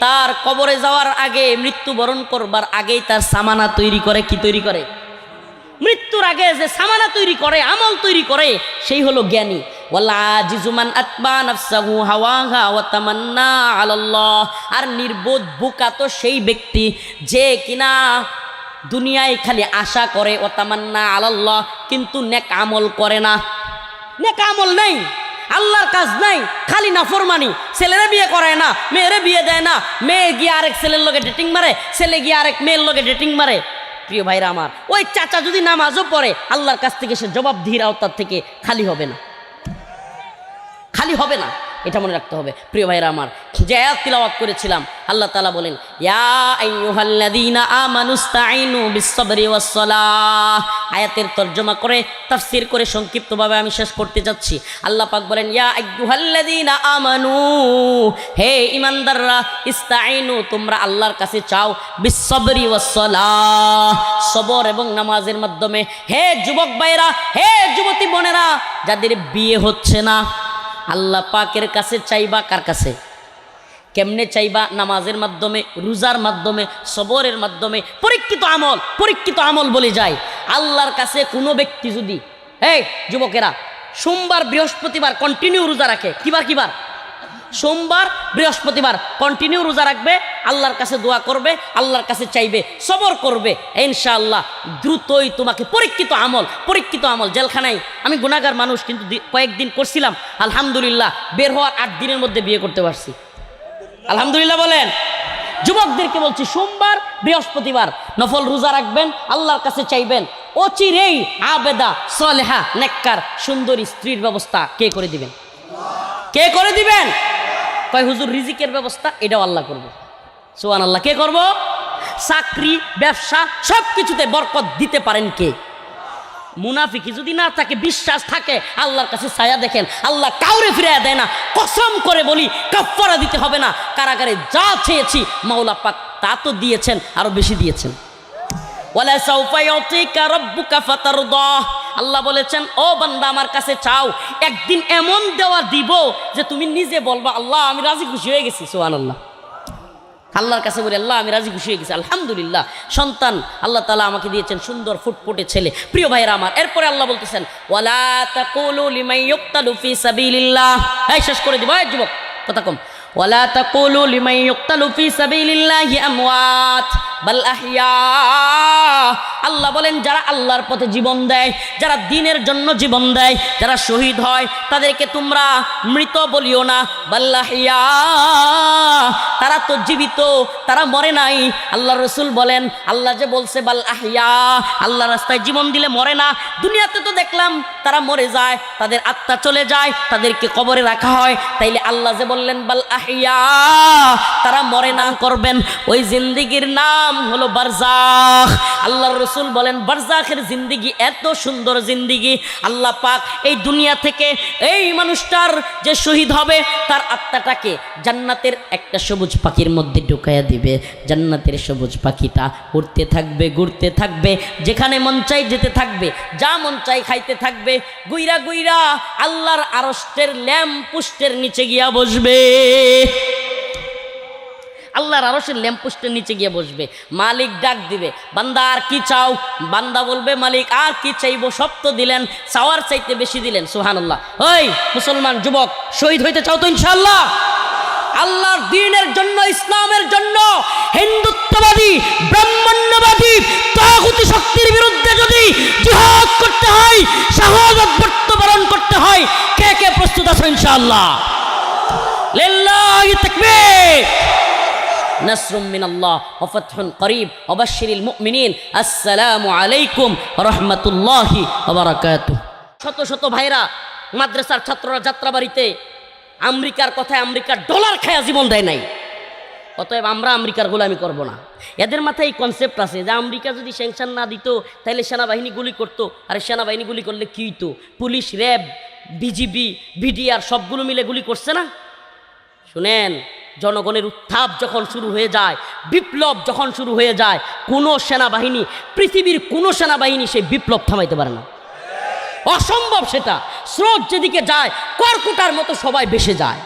A: তার কবরে যাওয়ার আগে, মৃত্যুবরণ করবার আগেই তার সামানা তৈরি করে। কি তৈরি করে? মৃত্যুর আগে যে সামানা তৈরি করে, আমল তৈরি করে, সেই হলো জ্ঞানী। ওয়াল আজিজু মান আতবা নাফসাহু হাওয়াহা ওয়া তামান্না আলাল্লাহ। আর নির্বোধ বোকা তো সেই ব্যক্তি যে কিনা দুনিয়ায় খালি আশা করে, ওয়া তামান্না আলাল্লাহ, কিন্তু নেক আমল করে না। নেক আমল নেই, আল্লাহর কাজ নাই, খালি নাফরমানি। ছেলেরে বিয়ে করায় না, মেয়েরে বিয়ে দেয় না, মেয়ে গিয়ে আরেক ছেলের লগে ডেটিং মারে, ছেলে গিয়ে আরেক মেয়ের লগে ডেটিং মারে। প্রিয় ভাইরা আমার, ওই চাচা যদি নামাজও পড়ে, আল্লাহর কাছ থেকে সে জবাবদিহির আওতার থেকে খালি হবে না, খালি হবে না, এটা মনে রাখতে হবে। প্রিয় ভাইরা আমার, যে আয়াত তিলাওয়াত করেছিলাম, আল্লাহ তাআলা বলেন, ইয়া আইয়ুহাল্লাযীনা আমানুস্তাঈনু বিস-সাবরি ওয়াস-সালাহ। আয়াতের তরজমা করে, তাফসীর করে সংক্ষিপ্তভাবে আমি শেষ করতে যাচ্ছি। আল্লাহ পাক বলেন, ইয়া আইয়ুহাল্লাযীনা আমানু, হে ঈমানদাররা, ইস্তাঈনু, তোমরা আল্লাহর কাছে চাও, বিস-সাবরি ওয়াস-সালাহ, সবর এবং নামাজের মাধ্যমে। হে যুবক ভাইরা, হে যুবতী বোনেরা, যাদের বিয়ে হচ্ছে না, আল্লাহ পাকের কাছে চাইবা। কার কাছে? কেমনে চাইবা? নামাজের মাধ্যমে, রোজার মাধ্যমে, সবরের মাধ্যমে। পরীক্ষিত আমল, পরীক্ষিত আমল বলে যায় আল্লাহর কাছে। কোনো ব্যক্তি যদি, এই যুবকেরা, সোমবার বৃহস্পতিবার কন্টিনিউ রোজা রাখে, কিবার কিবার? সোমবার বৃহস্পতিবার কন্টিনিউ রোজা রাখবে, আল্লাহর কাছে দোয়া করবে, আল্লাহর কাছে চাইবে, সবর করবে, ইনশাআল্লাহ দ্রুতই তোমাকে পরীক্ষিত আমল, পরীক্ষিত আমল। জেলখানায় আমি গুনাহগার মানুষ, কিন্তু কয়েকদিন করছিলাম, আলহামদুলিল্লাহ বের হওয়ার 8 দিনের মধ্যে বিয়ে করতে পারছি। আলহামদুলিল্লাহ বলেন। যুবকদেরকে বলছি, সোমবার বৃহস্পতিবার নফল রোজা রাখবেন, আল্লাহর কাছে চাইবেন, অচিরেই আবেদা সালেহা নেককার সুন্দরী স্ত্রীর ব্যবস্থা কে করে দিবেন? কে করে দিবেন? কয় হুজুর রিজিকের ব্যবস্থা এটাও আল্লাহ করবে। সুবহানাল্লাহ। কে করব? চাকরি, ব্যবসা, সব কিছুতে বরকত দিতে পারেন কে? মুনাফিকি যদি না থাকে, বিশ্বাস থাকে, আল্লাহর কাছে ছায়া দেখেন, আল্লাহ কাউরে ফিরিয়ে দেয় না। কসম করে বলি, কাফারা দিতে হবে না। কারাগারে যা চেয়েছি মাওলা পাক তা তো দিয়েছেন, আরো বেশি দিয়েছেন। ওয়ালা সাউফা ইউতিকা রাব্বুকা ফাতারদা। আল্লাহ বলেছেন, ও বান্দা আমার কাছে চাও, একদিন এমন দেওয়া দিব যে তুমি নিজে বলবা, আল্লাহ আমি রাজি খুশি হয়ে গেছি। সুবহানাল্লাহ। আল্লাহর কাছে বলি, আল্লাহ আমি রাজি খুশি হয়ে গেছি, আলহামদুলিল্লাহ। সন্তান আল্লাহ তাআলা আমাকে দিয়েছেন, সুন্দর ফুটফুটে ছেলে। প্রিয় ভাইরা আমার, এরপরে আল্লাহ বলতেছেন, ওয়ালা তাকুলু লিমান ইউক্তালু ফি সাবিলিল্লাহ। এই শেষ করে দিব, এই যুবক কথা কম। ওয়ালা তাকুলু লিমান ইউক্তালু ফি সাবিলিল্লাহি আমওয়াত বাল আহইয়া। আল্লাহ বলেন, যারা আল্লাহর পথে জীবন দেয়, যারা দ্বীনের জন্য জীবন দেয়, যারা শহীদ হয়, তাদেরকে তোমরা মৃত বলিও না, বাল আহইয়া, তারা তো জীবিত, তারা মরে নাই। আল্লাহ রসুল বলেন, আল্লাহ যে বলছে বাল আহইয়া, আল্লাহ রাস্তায় জীবন দিলে মরে না। দুনিয়াতে তো দেখলাম তারা মরে যায়, তাদের আত্মা চলে যায়, তাদেরকে কবরে রাখা হয়। তাইলে আল্লাহ যে বললেন বাল আহইয়া, তারা মরে না, করবেন ওই জিন্দিগির নাম হলো বারজাখ। আল্লাহর রসুল বলেন, বারজাখের জিন্দিগি এত সুন্দর জিন্দিগি, আল্লাহ পাক এই দুনিয়া থেকে এই মানুষটার যে শহীদ হবে, তার আত্মাটাকে জান্নাতের একটা সবুজ পাখির মধ্যে ঢুকাইয়া দিবে। জান্নাতের সবুজ পাখিটা উড়তে থাকবে, ঘুরতে থাকবে, যেখানে মন চাই যেতে থাকবে, যা মন চাই খাইতে থাকবে, গুইরা গুইরা আল্লাহর আরশের ল্যাম্প পোস্টের নিচে গিয়া বসবে। আল্লাহর আরশের ল্যাম্পপোস্টের নিচে গিয়ে বসবে। মালিক ডাক দিবে, বান্দা আর কি চাও? বান্দা বলবে, মালিক আর কি চাইবো, সব তো দিলেন, চাওয়ার চাইতে বেশি দিলেন। সুবহানাল্লাহ। ওই মুসলমান যুবক, শহীদ হইতে চাও তো ইনশাআল্লাহ? আল্লাহর দ্বীনের জন্য, ইসলামের জন্য, হিন্দুত্ববাদী, ব্রাহ্মণ্যবাদী, তাগুতি শক্তির বিরুদ্ধে যদি জিহাদ করতে হয়, শাহাদাত বরণ করতে হয়, কে কে প্রস্তুত আছো ইনশাআল্লাহ? লিল্লাহি তাকবীর। নাসরুম মিনাল্লাহ ওয়া ফাতহুন করিব ওয়া বাশশিরিল মুমিনিন। আসসালামু আলাইকুম ওয়া রাহমাতুল্লাহি ওয়া বারাকাতুহু। শত শত ভাইরা, মাদ্রাসার ছাত্ররা যাত্রাবাড়িতে আমেরিকার কথায় আমেরিকার ডলার খায়া জীবন দেয় নাই। অতএব আমরা আমেরিকার গোলামি করব না। এদের মাথায় এই কনসেপ্ট আছে যে আমেরিকা যদি স্যাংশন না দিত তাহলে সেনাবাহিনী গুলি করতো। আরে সেনাবাহিনী গুলি করলে কী হইতো? পুলিশ, র্যাব, বিজিবি, বিডিআর সবগুলো মিলে গুলি করছে না? শুনেন, জনগণের উত্থাপ যখন শুরু হয়ে যায়, বিপ্লব যখন শুরু হয়ে যায়, কোনো সেনাবাহিনী, পৃথিবীর কোনো সেনাবাহিনী সেই বিপ্লব থামাইতে পারে না। অসম্ভব সেটা। স্রোত যেদিকে যায় কর্কুটার মতো সবাই ভেসে যায়,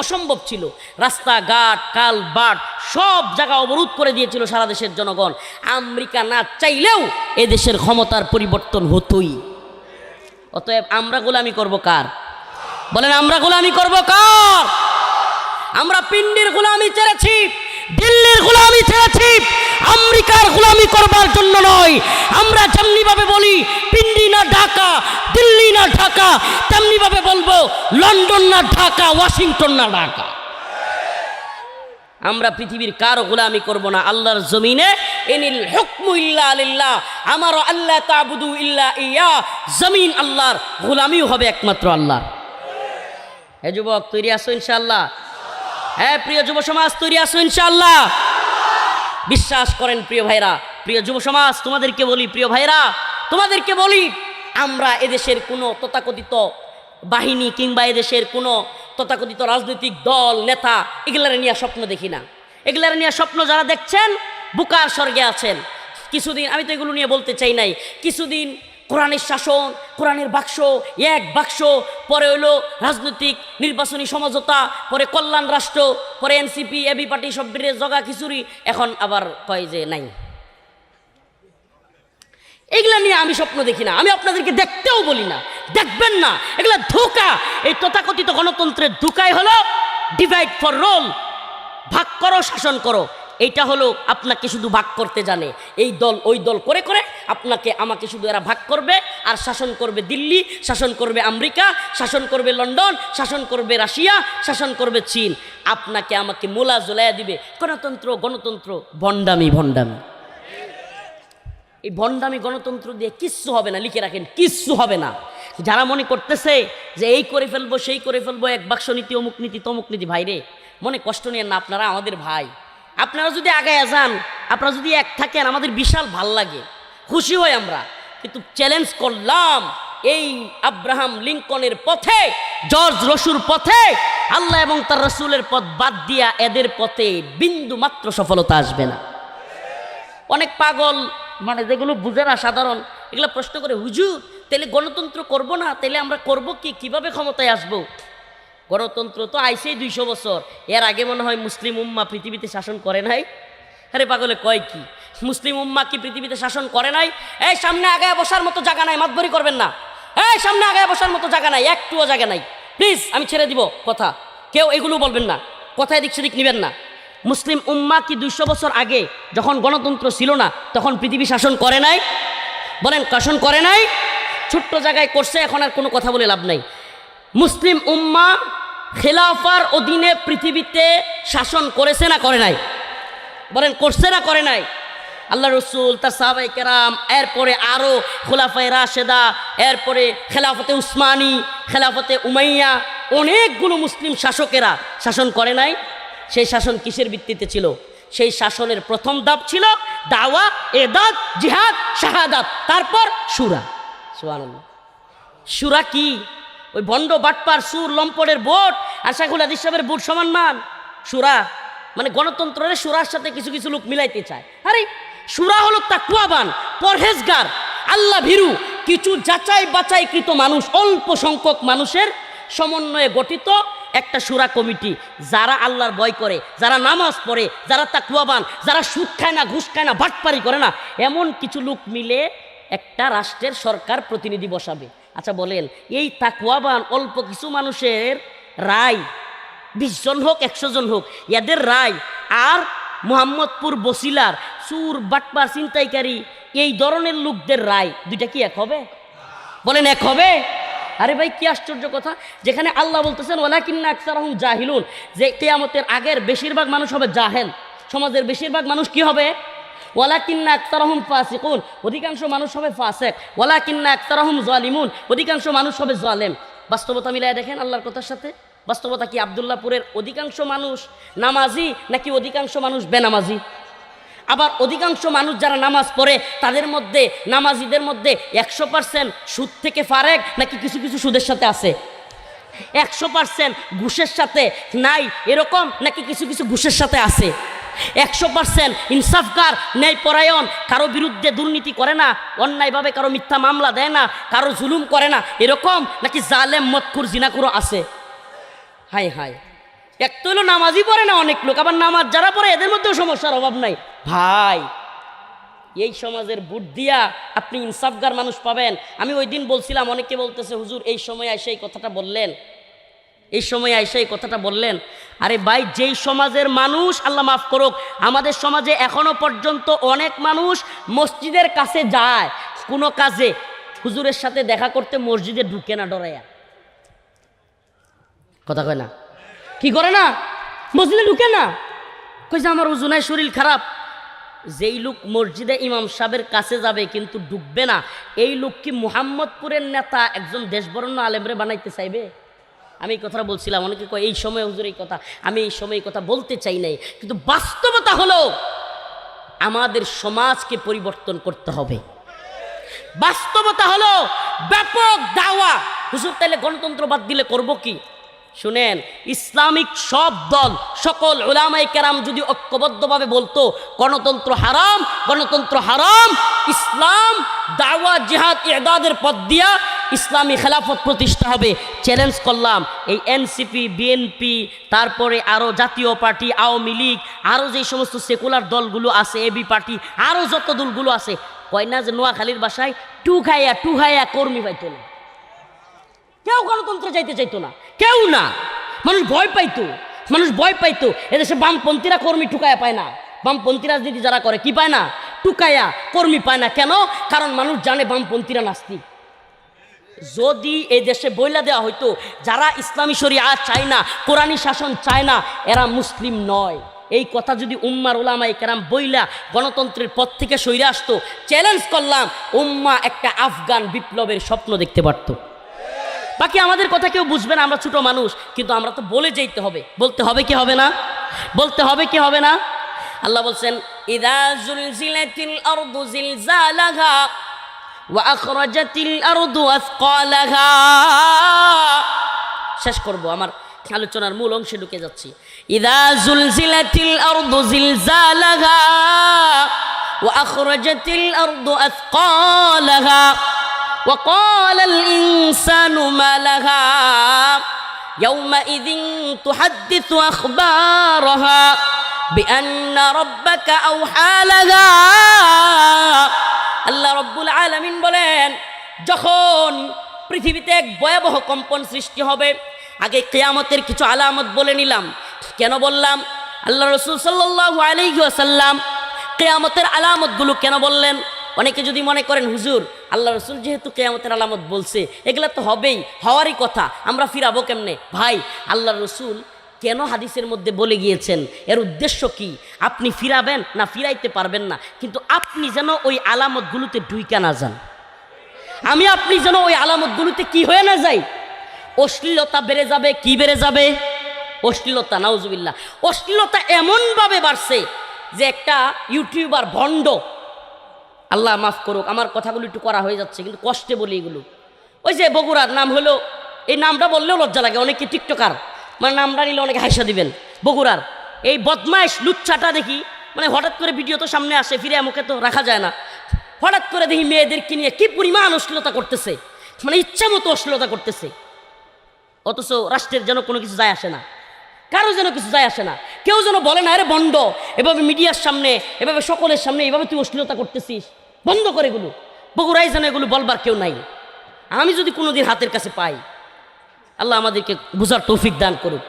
A: অসম্ভব ছিল। রাস্তাঘাট কালবাট সব জায়গা অবরোধ করে দিয়েছিল সারা দেশের জনগণ। আমেরিকা না চাইলেও এদেশের ক্ষমতার পরিবর্তন হতোই। অতএব আমরা গোলামি করব কার? বলেন আমরা গোলামি করব কার? আমরা পিন্ডির গোলামি ছেড়েছি, দিল্লির গোলামি ছেড়েছি, আমেরিকার গোলামি করবার জন্য নয়। আমরা যেমনি ভাবে বলি পিন্ডি না ঢাকা, দিল্লি না ঢাকা, তেমনি ভাবে বলবো লন্ডন না ঢাকা, ওয়াশিংটন না ঢাকা। আমরা পৃথিবীর কারো গোলামি করব না। আল্লাহর জমিনে ইনিল হুকমু ইল্লা লিল্লাহ, আমার আল্লাহ তা'বুদু ইল্লা ইয়া, জমিন আল্লাহর, গোলামিও হবে একমাত্র আল্লাহ। হে যুবক তৈরি আছো ইনশাআল্লাহ? হ্যাঁ প্রিয় যুব সমাজ তৈরি আছো ইনশাআল্লাহ? বিশ্বাস করেন প্রিয় ভাইরা, প্রিয় যুব সমাজ তোমাদেরকে বলি, প্রিয় ভাইরা তোমাদেরকে বলি, আমরা এদেশের কোনো তথাকথিত বাহিনী কিংবা এদেশের কোনো তথাকথিত রাজনৈতিক দল নেতা এগুলার নিয়ে স্বপ্ন দেখি না। এগুলার নিয়ে স্বপ্ন যারা দেখছেন বুকার স্বর্গে আছেন। কিছুদিন, আমি তো এগুলো নিয়ে বলতে চাই নাই, কিছুদিন কোরআনের শাসন, কোরআনের বাক্স, এক বাক্স, পরে হইলো রাজনৈতিক নির্বাচনী সমঝোতা, পরে কল্যাণ রাষ্ট্র, পরে এনসিপি এবি পার্টি সব জগা খিচুড়ি, এখন আবার কয় যে নাই। এগুলা নিয়ে আমি স্বপ্ন দেখি না, আমি আপনাদেরকে দেখতেও বলি না, দেখবেন না, এগুলা ধোঁকা। এই তথাকথিত গণতন্ত্রের ধোঁকাই হলো ডিভাইড ফর রোল, ভাগ করো শাসন করো। এইটা হলো আপনাকে শুধু ভাগ করতে জানে, এই দল ওই দল করে করে আপনাকে আমাকে শুধু এরা ভাগ করবে আর শাসন করবে দিল্লি, শাসন করবে আমেরিকা, শাসন করবে লন্ডন, শাসন করবে রাশিয়া, শাসন করবে চীন, আপনাকে আমাকে মোলা জোলাইয়া দিবে। গণতন্ত্র গণতন্ত্র ভণ্ডামি ভণ্ডামি। এই ভণ্ডামি গণতন্ত্র দিয়ে কিচ্ছু হবে না, লিখে রাখেন, কিচ্ছু হবে না। যারা মনে করতেছে যে এই করে ফেলবো সেই করে ফেলবো, এক বাক্স নীতি, অমুক নীতি তমুক নীতি, ভাইরে মনে কষ্ট নিয়ে না, আপনারা আমাদের ভাই। আপনারা যদি আগায় যান, আপনারা যদি এক থাকেন, আমাদের বিশাল ভাল লাগে, খুশি হই আমরা। কিন্তু চ্যালেঞ্জ করলাম, এই আব্রাহাম লিঙ্কনের পথে, জর্জ রসুর পথে, আল্লাহ এবং তার রসুলের পথ বাদ দিয়া এদের পথে বিন্দু মাত্র সফলতা আসবে না। অনেক পাগল মানে যেগুলো বুঝে না সাধারণ, এগুলো প্রশ্ন করে, হুজুর তাহলে গণতন্ত্র করব না, তাহলে আমরা করব কি, কিভাবে ক্ষমতায় আসবো? গণতন্ত্র তো আইসেই 200 বছর, এর আগে মনে হয় মুসলিম উম্মা পৃথিবীতে শাসন করে নাই। আরে পাগলে কয় কি, মুসলিম উম্মা কি পৃথিবীতে শাসন করে নাই? এই সামনে আগায় বসার মতো জায়গা নাই, মাতবরি করবেন না। এই সামনে আগায় বসার মতো জায়গা নাই, একটুও জায়গা নাই, প্লিজ। আমি ছেড়ে দিব কথা, কেউ এগুলো বলবেন না, কথায় দিক সেদিক নেবেন না। মুসলিম উম্মা কি 200 বছর আগে যখন গণতন্ত্র ছিল না তখন পৃথিবী শাসন করে নাই? বলেন শাসন করে নাই? ছোট্ট জায়গায় করছে, এখন আর কোনো কথা বলে লাভ নাই। মুসলিম উম্মা খেলাফার অধীনে পৃথিবীতে শাসন করেছে না করে নাই? বলেন করছে না করে নাই? আল্লাহ রসুল, তার সাহাবায়ে কেরাম, এরপরে আরও খুলাফায়ে রাশেদা, এরপরে খেলাফতে উসমানী, খেলাফতে উমাইয়া, অনেকগুলো মুসলিম শাসকেরা শাসন করে নাই? সেই শাসন কিসের ভিত্তিতে ছিল? সেই শাসনের প্রথম ধাপ ছিল দাওয়া, এদাত, জিহাদ, শাহাদাত, তারপর শুরা। সুবহানাল্লাহ। শুরা কি? ওই ভণ্ড বাটপার সুর লম্পটের ভোট আর শেখুল হাদিস সাহেবের ভোট সমান মান? শুরা মানে গণতন্ত্রের শুরার সাথে কিছু কিছু লোক মিলাইতে চায়। আরে শুরা হলো তাকওয়াবান, পরহেজগার, আল্লাহ ভীরু, কিছু যাচাই বাছাইকৃত মানুষ, অল্প সংখ্যক মানুষের সমন্বয়ে গঠিত একটা শুরা কমিটি, যারা আল্লাহর ভয় করে, যারা নামাজ পড়ে, যারা তাকওয়াবান, যারা সুদ খায় না, ঘুষ খায় না, বাটপারি করে না, এমন কিছু লোক মিলে একটা রাষ্ট্রের সরকার প্রতিনিধি বসাবে। আচ্ছা বলেন, এই তাকওয়াবান অল্প কিছু মানুষের রায়, 20 জন হোক 100 জন হোক, এদের রায় আর মোহাম্মদপুর বসিলার সুর বাটপার ছিনতাইকারী এই ধরনের লোকদের রায়, দুইটা কি এক হবে? বলেন এক হবে? আরে ভাই কি আশ্চর্য কথা, যেখানে আল্লাহ বলতেছেন ওয়ালাকিন্না আকসারহুম জাহিলুন, যে কিয়ামতের আগের বেশিরভাগ মানুষ হবে জাহেল, সমাজের বেশিরভাগ মানুষ কি হবে? ওয়ালাকিন্না আকসারহুম ফাসিকুন, অধিকাংশ মানুষ হবে ফাসিক। ওয়ালাকিন্না আকসারহুম জালিমুন, অধিকাংশ মানুষ হবে জালেম। বাস্তবতা মিলায় দেখেন আল্লাহর কথার সাথে। বাস্তবতা কি আব্দুল্লাহপুরের অধিকাংশ মানুষ নামাজি নাকি অধিকাংশ মানুষ বেনামাজি? আবার অধিকাংশ মানুষ যারা নামাজ পড়ে তাদের মধ্যে, নামাজিদের মধ্যে 100% সুদ থেকে ফারেক নাকি কিছু কিছু সুদের সাথে আছে? 100% ঘুষের সাথে নাই এরকম নাকি কিছু কিছু ঘুষের সাথে আছে? 100% ইনসাফকার, ন্যায়পরায়ণ, কারো বিরুদ্ধে দুর্নীতি করে না, অন্যায়ভাবে কারো মিথ্যা মামলা দেয় না, কারো জুলুম করে না, এরকম নাকি জালেম মদখুর জিনাকুরও আছে? হাই হাই, এক তো হলো নামাজই পড়ে না অনেক লোক, আবার নামাজ যারা পড়ে এদের মধ্যেও সমস্যার অভাব নাই। ভাই, এই সমাজের বুট দিয়া আপনি ইনসাফগার মানুষ পাবেন। আমি ওই দিন বলছিলাম, অনেকে বলতেছে হুজুর এই সময় এসে এই কথাটা বললেন, এই সময় এসে এই কথাটা বললেন। আরে ভাই, যেই সমাজের মানুষ, আল্লাহ মাফ করুক, আমাদের সমাজে এখনো পর্যন্ত অনেক মানুষ মসজিদের কাছে যায় কোনো কাজে, হুজুরের সাথে দেখা করতে মসজিদে ঢুকে না, ডরাইয়া। কথা কয় না? কি করে না? মসজিদে ঢুকে না, কই যে আমার হুজুরের শরীর খারাপ। যেই লোক মসজিদে ইমাম সাহেবের কাছে যাবে কিন্তু ঢুকবে না, এই লোক কি মুহাম্মদপুরের নেতা একজন দেশবরণ্য আলেমরে বানাইতে চাইবে? আমি এই কথাটা বলছিলাম, অনেকে কয় এই সময় হুজুর এই কথা, আমি এই সময় এই কথা বলতে চাই নাই, কিন্তু বাস্তবতা হলো আমাদের সমাজকে পরিবর্তন করতে হবে। বাস্তবতা হলো ব্যাপক দাওয়া। হুজুর তাইলে গণতন্ত্র বাদ দিলে করব কি? শুনেন, ইসলামিক সব দল, সকল উলামায়ে কেরাম যদি ঐক্যবদ্ধভাবে বলতো গণতন্ত্র হারাম, গণতন্ত্র হারাম, ইসলাম দাওয়া জিহাদ ইদাদের পথ দিয়া ইসলামী খেলাফত প্রতিষ্ঠা হবে, চ্যালেঞ্জ করলাম। এই এনসিপি, বিএনপি, তারপরে আরও জাতীয় পার্টি, আওয়ামী লীগ, আরও যে সমস্ত সেকুলার দলগুলো আছে, এবি পার্টি, আরও যত দলগুলো আছে, কয় না যে নোয়াখালীর বাসায় টু খাইয়া কর্মী পাইতো না, কেউ গণতন্ত্রে যাইতে চাইতো না, কেউ না, মানুষ ভয় পাইতো, মানুষ ভয় পাইতো। এদেশে বামপন্থীরা কর্মী টুকায়া পায় না, বামপন্থী রাজনীতি যারা করে কি পায় না? টুকায়া কর্মী পায় না। কেন? কারণ মানুষ জানে বামপন্থীরা নাস্তিক। যদি এই দেশে বইলা দেওয়া হইতো যারা ইসলামী শরিয়াত চায় না, কোরআনী শাসন চায় না, এরা মুসলিম নয়, এই কথা যদি উম্মার উলামায়ে কেরাম বইলা গণতন্ত্রের পথ থেকে সইরে আসতো, চ্যালেঞ্জ করলাম, উম্মা একটা আফগান বিপ্লবের স্বপ্ন দেখতে পারতো। বাকি আমাদের কথা কেউ বুঝবে না, আমরা ছোট মানুষ, কিন্তু আমরা তো বলে যেতে হবে। বলতে হবে কি হবে না? বলতে হবে কি হবে না? আল্লাহ বলছেন, ইযা যুলজিলাতিল আরদু জিলজালাহা ওয়া আখরাজাতিল আরদু আসকালাহা। শেষ করব, আমার আলোচনার মূল অংশে ঢুকে যাচ্ছি। ইযা যুলজিলাতিল আরদু জিলজালাহা ওয়া আখরাজাতিল আরদু আসকালাহা وقال الإنسان ما لها يومئذ تحدث أخبارها بأن ربك أوحى لها। আল্লাহ রব্বুল আলামিন বলেন, যখন পৃথিবীতে এক ভয়াবহ কম্পন সৃষ্টি হবে, আগে কিয়ামতের কিছু আলামত বলে নিলাম। কেন বললাম? আল্লাহ রাসূল সাল্লাল্লাহু আলাইহি ওয়াসাল্লাম কিয়ামতের আলামতগুলো কেন বললেন? অনেকে যদি মনে করেন হুজুর আল্লাহ রসুল যেহেতু কিয়ামতের আলামত বলছে, এগুলা তো হবেই, হওয়ারই কথা, আমরা ফিরাবো কেমনে? ভাই, আল্লাহ রসুল কেন হাদিসের মধ্যে বলে গিয়েছেন, এর উদ্দেশ্য কি? আপনি ফিরাবেন না, ফিরাইতে পারবেন না, কিন্তু আপনি যেন ওই আলামতগুলোতে ঢুইকা না যান, আমি আপনি যেন ওই আলামতগুলোতে কি হয়ে না যাই। অশ্লীলতা বেড়ে যাবে। কি বেড়ে যাবে? অশ্লীলতা। নাউজুবিল্লাহ। অশ্লীলতা এমনভাবে বাড়ছে যে একটা ইউটিউবার ভণ্ড, আল্লাহ মাফ করুক, আমার কথাগুলো একটু করা হয়ে যাচ্ছে কিন্তু কষ্টে বলি এগুলো। ওই যে বগুড়ার নাম হলো, এই নামটা বললেও লজ্জা লাগে, অনেকে টিকটকার, মানে নামটা নিলে অনেকে হাসা দিবেন। বগুড়ার এই বদমাইশ লুচ্ছাটা দেখি, মানে হঠাৎ করে ভিডিও তো সামনে আসে, ফিরে মুখে তো রাখা যায় না, হঠাৎ করে দেখি মেয়েদেরকে নিয়ে কি পরিমাণ অশ্লীলতা করতেছে, মানে ইচ্ছা মতো অশ্লীলতা করতেছে, অথচ রাষ্ট্রের যেন কোনো কিছু যায় আসে না, কারো যেন কিছু যায় আসে না, কেউ যেন বলে না আরে বন্ধ, এভাবে মিডিয়ার সামনে, এভাবে সকলের সামনে এভাবে তুই অশ্লীলতা করতেছিস, বন্ধ করে এগুলো। বগুড়ায় যেন এগুলো বলবার কেউ নাই। আমি যদি কোনোদিন হাতের কাছে পাই, আল্লাহ আমাদেরকে বুঝার তৌফিক দান করুক।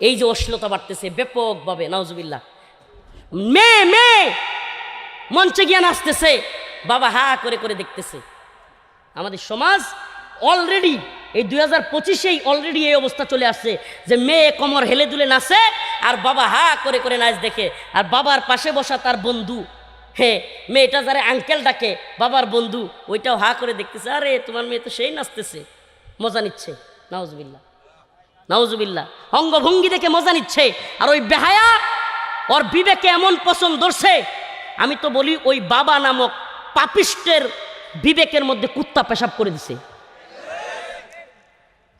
A: এই যে অশ্লীলতা বাড়তেছে ব্যাপকভাবে, নাউজুবিল্লাহ। মেয়ে মেয়ে মঞ্চে গিয়ে নাচতেছে, বাবা হা করে করে দেখতেছে। আমাদের সমাজ অলরেডি এই 2025-এই অলরেডি এই অবস্থা চলে আসছে যে মেয়ে কোমর হেলে দুলে নাচে আর বাবা হা করে করে নাচ দেখে, আর বাবার পাশে বসা তার বন্ধু, হ্যাঁ মেয়েটা যারা আঙ্কেল ডাকে বাবার বন্ধু, ওইটাও হা করে দেখতেছে, আরে তোমার মেয়ে তো সেই নাচতেছে, মজা নিচ্ছে। নাউজুবিল্লাহ, নাউজুবিল্লাহ। অঙ্গভঙ্গি দেখে মজা নিচ্ছে, আর ওই বেহায়া ওর বিবেকে এমন পছন্দ ধরছে, আমি তো বলি ওই বাবা নামক পাপিষ্টের বিবেকের মধ্যে কুত্তা পেশাব করে দিছে।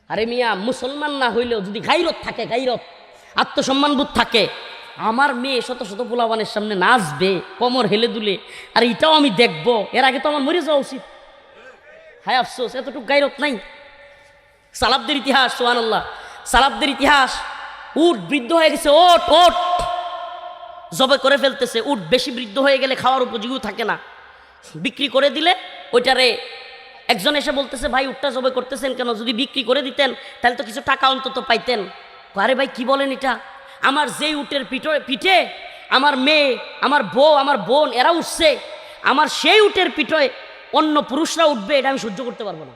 A: আরে মিয়া, মুসলমান না হইলেও যদি গাইরত থাকে, গাইরত আত্মসম্মানবোধ থাকে, আমার মেয়ে শত শত পোলাবানের সামনে নাচবে কোমর হেলে দুলে, আর এটাও আমি দেখব, এর আগে তো আমার মরে যাওয়া উচিত। হায় আফসোস, এতটুকু গায়রত নাই। সালাফদের ইতিহাস, সুবহানাল্লাহ, সালাফদের ইতিহাস। উট বৃদ্ধ হয়ে গেছে, ওট ওট জবে করে ফেলতেছে। উট বেশি বৃদ্ধ হয়ে গেলে খাওয়ার উপযোগীও থাকে না, বিক্রি করে দিলে ওইটারে একজন এসে বলতেছে, ভাই উটটা জবে করতেছেন কেন? যদি বিক্রি করে দিতেন তাহলে তো কিছু টাকা অন্তত পাইতেন। আরে ভাই কি বলেন এটা? আমার যেই উটের পিঠে আমার মেয়ে, আমার বউ, আমার বোন এরা উঠছে, আমার সেই উটের পিঠে অন্য পুরুষরা উঠবে, এটা আমি সহ্য করতে পারবো না।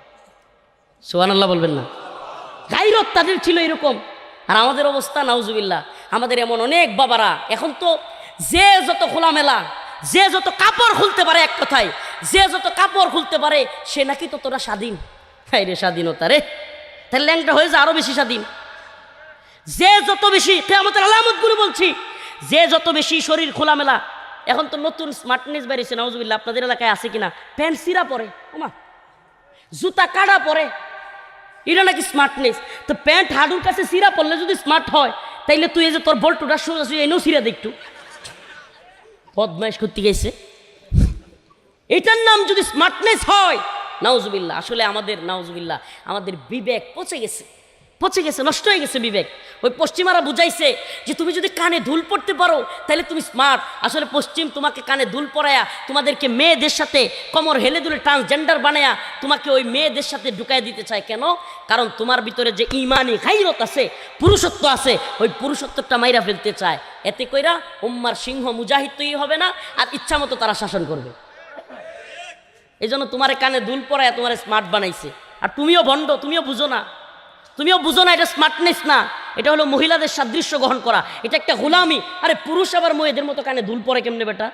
A: সুবহানাল্লাহ বলবেন না? গায়রত তাদের ছিল এরকম। আর আমাদের অবস্থা নাউজুবিল্লাহ। আমাদের এমন অনেক বাবারা, এখন তো যে যত খোলামেলা, যে যত কাপড় খুলতে পারে, এক কথায় যে যত কাপড় খুলতে পারে সে নাকি ততটা স্বাধীন। হায় রে স্বাধীনতা রে! তাহলে ল্যাংটা হয়ে যায় আরো বেশি স্বাধীন। যে যত বেশি, কিয়ামতের আলামতগুলো বলছি, যে যত বেশি শরীর খোলামেলা। এখন তো নতুন স্মার্টনেস বেরিয়েছে নাউজুবিল্লাহ, আপনাদের এলাকায় আছে কিনা? প্যান্ট সিরা পরে, ওমা জুতা কাটা পরে, এটা নাকি স্মার্টনেস। তো প্যান্ট হাডুর কাছে সিরা পরলে যদি স্মার্ট হয়, তাইলে তুই এই যে তোর বল্টুটা সোজা এনেও সিরা দেখটু, বদমাইশ করতে গেছে। এটার নাম যদি স্মার্টনেস হয়, নাউজুবিল্লাহ। আসলে আমাদের নাউজুবিল্লাহ আমাদের বিবেক পচে গেছে, নষ্ট হয়ে গেছে বিবেক। ওই পশ্চিমারা বুঝাইছে যে তুমি যদি কানে দুল পড়তে পারো তাহলে তুমি স্মার্ট। আসলে পশ্চিম তোমাকে কানে দুল পরায়া, তোমাদেরকে মেয়েদের সাথে কোমর হেলে দুলে ট্রান্সজেন্ডার বানায়া তোমাকে ওই মেয়েদের সাথে ঢুকাই দিতে চায়। কেন? কারণ তোমার ভিতরে যে ইমানি গায়রত আছে, পুরুষত্ব আছে, ওই পুরুষত্বটা মাইরা ফেলতে চায়। এতে কইরা উম্মার সিংহ মুজাহিদ তৈরি হবে না, আর ইচ্ছা মতো তারা শাসন করবে। এই জন্য তোমার কানে দুল পরায়া তোমার স্মার্ট বানাইছে। আর তুমিও ভণ্ড, তুমিও বুঝো না, এটা স্মার্টনেস না, এটা হলো মহিলাদের সাদৃশ্য গ্রহণ করা, এটা একটা গোলামি। আরে পুরুষ আবার মেয়েদের মতো কানে দুল পরে কেমনে বেটা?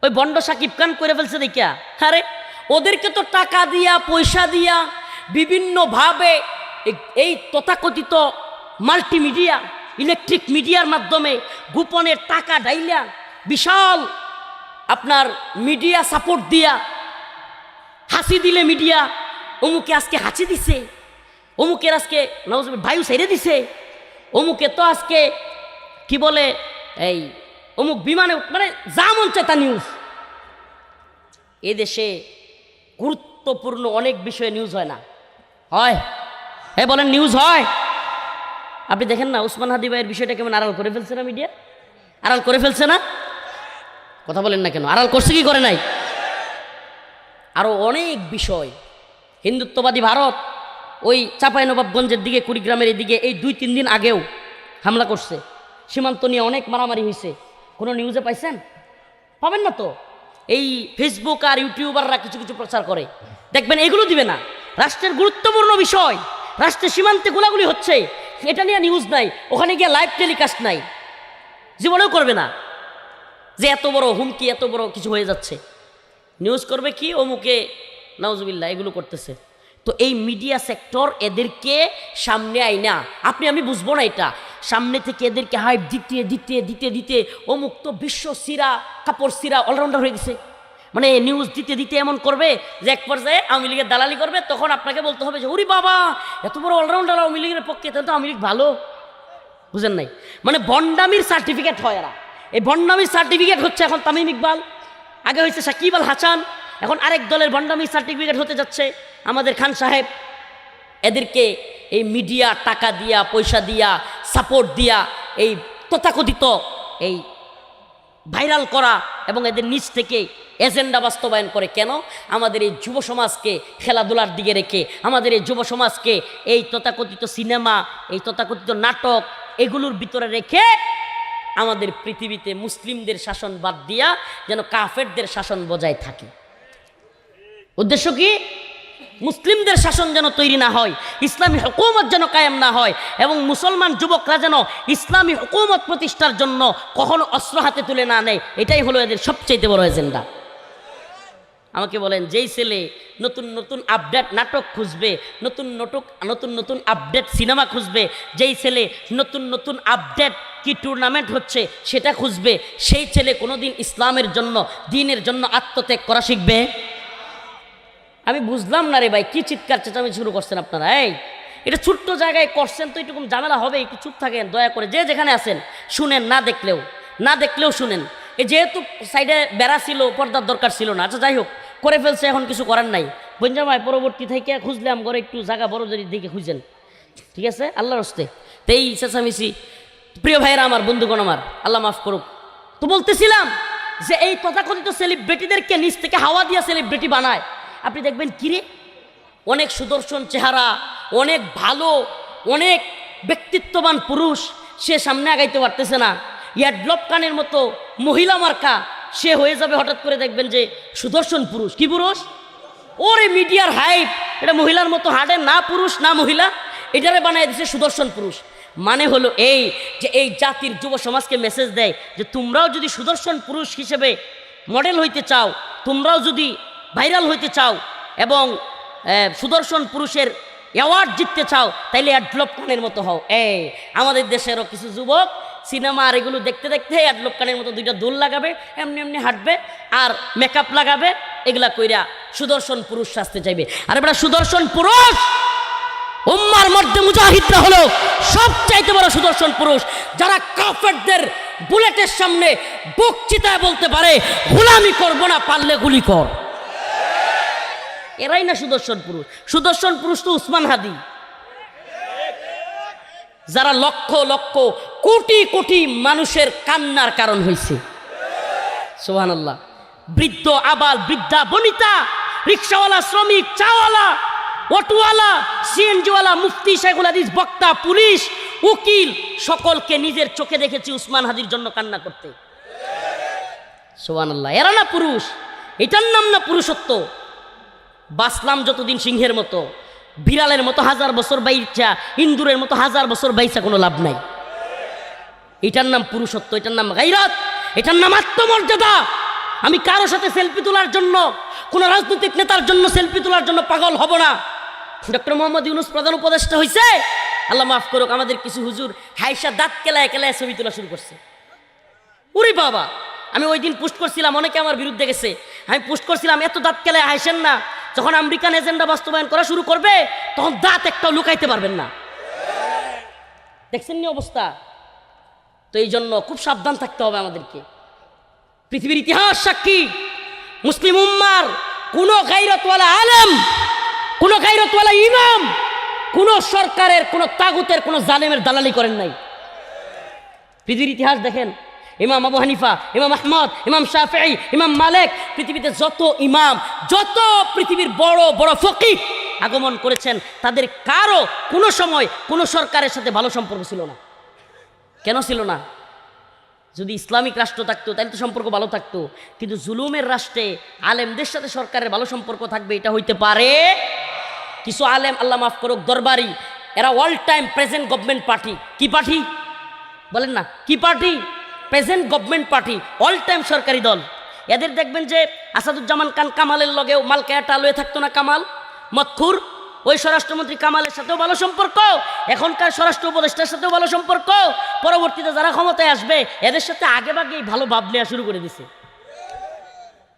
A: ওই বন্ড সাকিব খান করে ফেলছে দেখিয়া। আরে ওদেরকে তো টাকা দিয়া, পয়সা দিয়া, বিভিন্নভাবে এই তথাকথিত মাল্টিমিডিয়া, ইলেকট্রিক মিডিয়ার মাধ্যমে গোপনে টাকা ডাইলা, বিশাল আপনার মিডিয়া সাপোর্ট দিয়া, হাসি দিলে মিডিয়া অমুকে আজকে হাসি দিছে, অমুকের আজকে বায়ু ছেড়ে দিছে, অমুকে তো আজকে কি বলে এই অমুক বিমানে, মানে যা মন চায় তা নিউজ। এদেশে গুরুত্বপূর্ণ অনেক বিষয়ে নিউজ হয় না, হয়? হ্যাঁ বলেন, নিউজ হয়? আপনি দেখেন না উসমান হাদি ভাইয়ের বিষয়টা কেমন আড়াল করে ফেলছে না মিডিয়া? আড়াল করে ফেলছে না? কথা বলেন না কেন? আড়াল করছে কি করে নাই? আরো অনেক বিষয়। হিন্দুত্ববাদী ভারত ওই চাঁপাইনবাবগঞ্জের দিকে, কুড়িগ্রামের এদিকে এই 2-3 দিন আগেও হামলা করছে। সীমান্ত নিয়ে অনেক মারামারি হয়েছে। কোনো নিউজে পাইছেন? পাবেন না তো। এই ফেসবুক আর ইউটিউবাররা কিছু কিছু প্রচার করে, দেখবেন এগুলো দিবে না। রাষ্ট্রের গুরুত্বপূর্ণ বিষয়, রাষ্ট্রের সীমান্তে গোলাগুলি হচ্ছে, এটা নিয়ে নিউজ নাই, ওখানে গিয়ে লাইভ টেলিকাস্ট নাই, জীবনেও করবে না। যে এত বড় হুমকি, এত বড় কিছু হয়ে যাচ্ছে, নিউজ করবে কি অমুকে নাউজুবিল্লাহ এগুলো করতেছে। তো এই মিডিয়া সেক্টর এদেরকে সামনে আইনা, আমি বুঝবো না এটা, সামনে থেকে এদেরকে হাইপ দিতে দিতে দিতে দিতে অমুক তো বিশ্ব সিরা, কাপড় সিরা অলরাউন্ডার হয়ে গেছে। মানে নিউজ দিতে দিতে এমন করবে যে এক পর্যায়ে আওয়ামী লীগের দালালি করবে, তখন আপনাকে বলতে হবে যে ওরে বাবা এত বড় অলরাউন্ডার আওয়ামী লীগের পক্ষে, তাহলে তো আওয়ামী লীগ ভালো। বুঝেন নাই? মানে ভণ্ডামির সার্টিফিকেট হয় এরা। এই ভণ্ডামির সার্টিফিকেট হচ্ছে এখন তামিম ইকবাল, আগে হয়েছে সাকিব আল হাসান, এখন আরেক দলের ভণ্ডামির সার্টিফিকেট হতে যাচ্ছে আমাদের খান সাহেব। এদেরকে এই মিডিয়া টাকা দিয়া, পয়সা দিয়া, সাপোর্ট দিয়া এই তথাকথিত এই ভাইরাল করা এবং এদের নিজ থেকে এজেন্ডা বাস্তবায়ন করে। কেন? আমাদের এই যুব সমাজকে খেলাধুলার দিকে রেখে, আমাদের এই যুব সমাজকে এই তথাকথিত সিনেমা, এই তথাকথিত নাটক এগুলোর ভিতরে রেখে আমাদের পৃথিবীতে মুসলিমদের শাসন বাদ দিয়া যেন কাফেরদের শাসন বজায় থাকে। উদ্দেশ্য কি? মুসলিমদের শাসন যেন তৈরি না হয়, ইসলামী হুকুমত যেন কায়েম না হয়, এবং মুসলমান যুবকরা যেন ইসলামী হুকুমত প্রতিষ্ঠার জন্য কখনো অস্ত্র হাতে তুলে না নেয়। এটাই হলো এদের সবচেয়ে বড় এজেন্ডা। আমাকে বলেন, যেই ছেলে নতুন নতুন আপডেট নাটক খুঁজবে, নতুন নতুন আপডেট সিনেমা খুঁজবে, যেই ছেলে নতুন নতুন আপডেট কি টুর্নামেন্ট হচ্ছে সেটা খুঁজবে, সেই ছেলে কোনোদিন ইসলামের জন্য, দ্বীনের জন্য আত্মত্যাগ করা শিখবে? আমি বুঝলাম না রে ভাই, কি চিৎকার চেঁচামেচি শুরু করছেন আপনারা? এটা ছোট্ট জায়গায় করছেন তো এরকম ঝামেলা হবে, একটু চুপ থাকেন দয়া করে, যে যেখানে আছেন শুনেন, না দেখলেও শুনেন। এই যেহেতু সাইডে বেড়া ছিল, পর্দার দরকার ছিল না, আচ্ছা যাই হোক করে ফেলছে, এখন কিছু করার নাই। বঞ্জামায় পরবর্তী থেকে খুঁজলাম ঘরে একটু জায়গা বড় দিকে খুঁজেন, ঠিক আছে আল্লাহর হস্তে। তো এই চেঁচামেচি, প্রিয় ভাইয়েরা আমার, বন্ধুগণ আমার, আল্লাহ মাফ করুক। তো বলতেছিলাম যে এই তথাকথিত সেলিব্রিটিদেরকে নিচ থেকে হাওয়া দিয়া সেলিব্রিটি বানায়। আপনি দেখবেন কিরে, অনেক সুদর্শন চেহারা, অনেক ভালো, অনেক ব্যক্তিত্ববান পুরুষ, সে সামনে আগাইতে পারতেছে না। ইয়াডলপ কানের মতো মহিলা মার্কা সে হয়ে যাবে, হঠাৎ করে দেখবেন যে সুদর্শন পুরুষ। কি পুরুষ? ওরে মিডিয়ার হাইপ, এটা মহিলার মতো হাঁটে না, পুরুষ না মহিলা, এটারে বানায় দিচ্ছে সুদর্শন পুরুষ। মানে হলো এই যে এই জাতির যুব সমাজকে মেসেজ দেয় যে তোমরাও যদি সুদর্শন পুরুষ হিসেবে মডেল হইতে চাও, তোমরাও যদি ভাইরাল হইতে চাও এবং সুদর্শন পুরুষের অ্যাওয়ার্ড জিততে চাও, তাইলে অ্যাডলপ খানের মতো হও। আমাদের দেশেরও কিছু যুবক সিনেমা আর এগুলো দেখতে দেখতে অ্যাডলপ খানের মতো দুইটা দোল লাগাবে, এমনি এমনি হাঁটবে আর মেকআপ লাগাবে, এগুলা কইরা সুদর্শন পুরুষ সাজতে চাইবে। আর এবার সুদর্শন পুরুষ উম্মার মধ্যে মুজাহিদরা হলো সবচাইতে বড় সুদর্শন পুরুষ, যারা কাফেরদের বুলেটের সামনে বুক চিতায় বলতে পারে গোলামি করবো না, পারলে গুলি কর। এরাই না সুদর্শন পুরুষ। সুদর্শন পুরুষ তো উসমান হাদি, যারা লক্ষ লক্ষ কোটি কোটি মানুষের কান্নার কারণ হয়েছে। সুবহানাল্লাহ। বৃদ্ধ আবাল বৃদ্ধা বনিতা, রিক্সাওয়ালা, শ্রমিক, চাওয়ালা, অটোওয়ালা, সিএনজিওয়ালা, মুফতি, শেখুল হাদিস, বক্তা, পুলিশ, উকিল, সকলকে নিজের চোখে দেখেছি উসমান হাদির জন্য কান্না করতে। সুবহানাল্লাহ। এরা না পুরুষ, এটার নাম না পুরুষত্ব। বাসলাম যতদিন সিংহের মতো, বিড়ালের মতো 1000 বছর বাইচা, ইন্দুরের মতো 1000 বছর বাইচা কোনো লাভ নাই। এটার নাম পুরুষত্ব, এটার নাম গায়রাত, এটার নাম আত্মমর্যাদা। আমি কারো সাথে সেলফি তোলার জন্য, কোন রাজনৈতিক নেতার জন্য সেলফি তোলার জন্য পাগল হব না। ডক্টর মোহাম্মদ ইউনূস প্রধান উপদেষ্টা হয়েছে, আল্লাহ মাফ করুক, আমাদের কিছু হুজুর হাইসা দাঁত কেলায় কেলায় ছবি তোলা শুরু করছে। উরি বাবা, আমি ওই দিন পোস্ট করছিলাম, অনেকে আমার বিরুদ্ধে গেছে, আমি পোস্ট করছিলাম এত দাঁত কেলায় হাসেন না, যখন আমেরিকান এজেন্ডা বাস্তবায়ন করা শুরু করবে তখন দাঁত একটাও লুকাইতে পারবেন না। দেখছেন নি অবস্থা? তো এই জন্য খুব সাবধান থাকতে হবে আমাদেরকে। পৃথিবীর ইতিহাস সাক্ষী, মুসলিম উম্মার কোন গায়রতওয়ালা আলেম, কোন গায়রতওয়ালা ইমাম, কোন সরকারের, কোন তাগুতের, কোন জালেমের দালালি করেন নাই। পৃথিবীর ইতিহাস দেখেন, ইমাম আবু হানিফা, ইমাম আহমদ, ইমাম শাফিঈ, ইমাম মালিক, পৃথিবীতে যত ইমাম, যত পৃথিবীর বড় বড় ফকিহ আগমন করেছেন, তাদের কারো কোনো সময় কোনো সরকারের সাথে ভালো সম্পর্ক ছিল না। কেন ছিল না? যদি ইসলামিক রাষ্ট্র থাকতো তাহলে তো সম্পর্ক ভালো থাকতো, কিন্তু জুলুমের রাষ্ট্রে আলেমদের সাথে সরকারের ভালো সম্পর্ক থাকবে এটা হইতে পারে? কিছু আলেম, আল্লাহ মাফ করুক, দরবারি, এরা all time present government party. কি পার্টি বলেন না? কি party? Present government party, all time সরকারি দল। এদের দেখবেন যে আসাদুজ্জামান খান কামালের লগেও মালকায়াটা লয়ে থাকতো না, কামাল মতখুর, ওই স্বরাষ্ট্রমন্ত্রী কামালের সাথেও ভালো সম্পর্ক, এখনকার স্বরাষ্ট্র উপদেষ্টার সাথেও ভালো সম্পর্ক, পরবর্তীতে যারা ক্ষমতায় আসবে এদের সাথে আগে ভাগেই ভালো ভাব নেওয়া শুরু করে দিছে।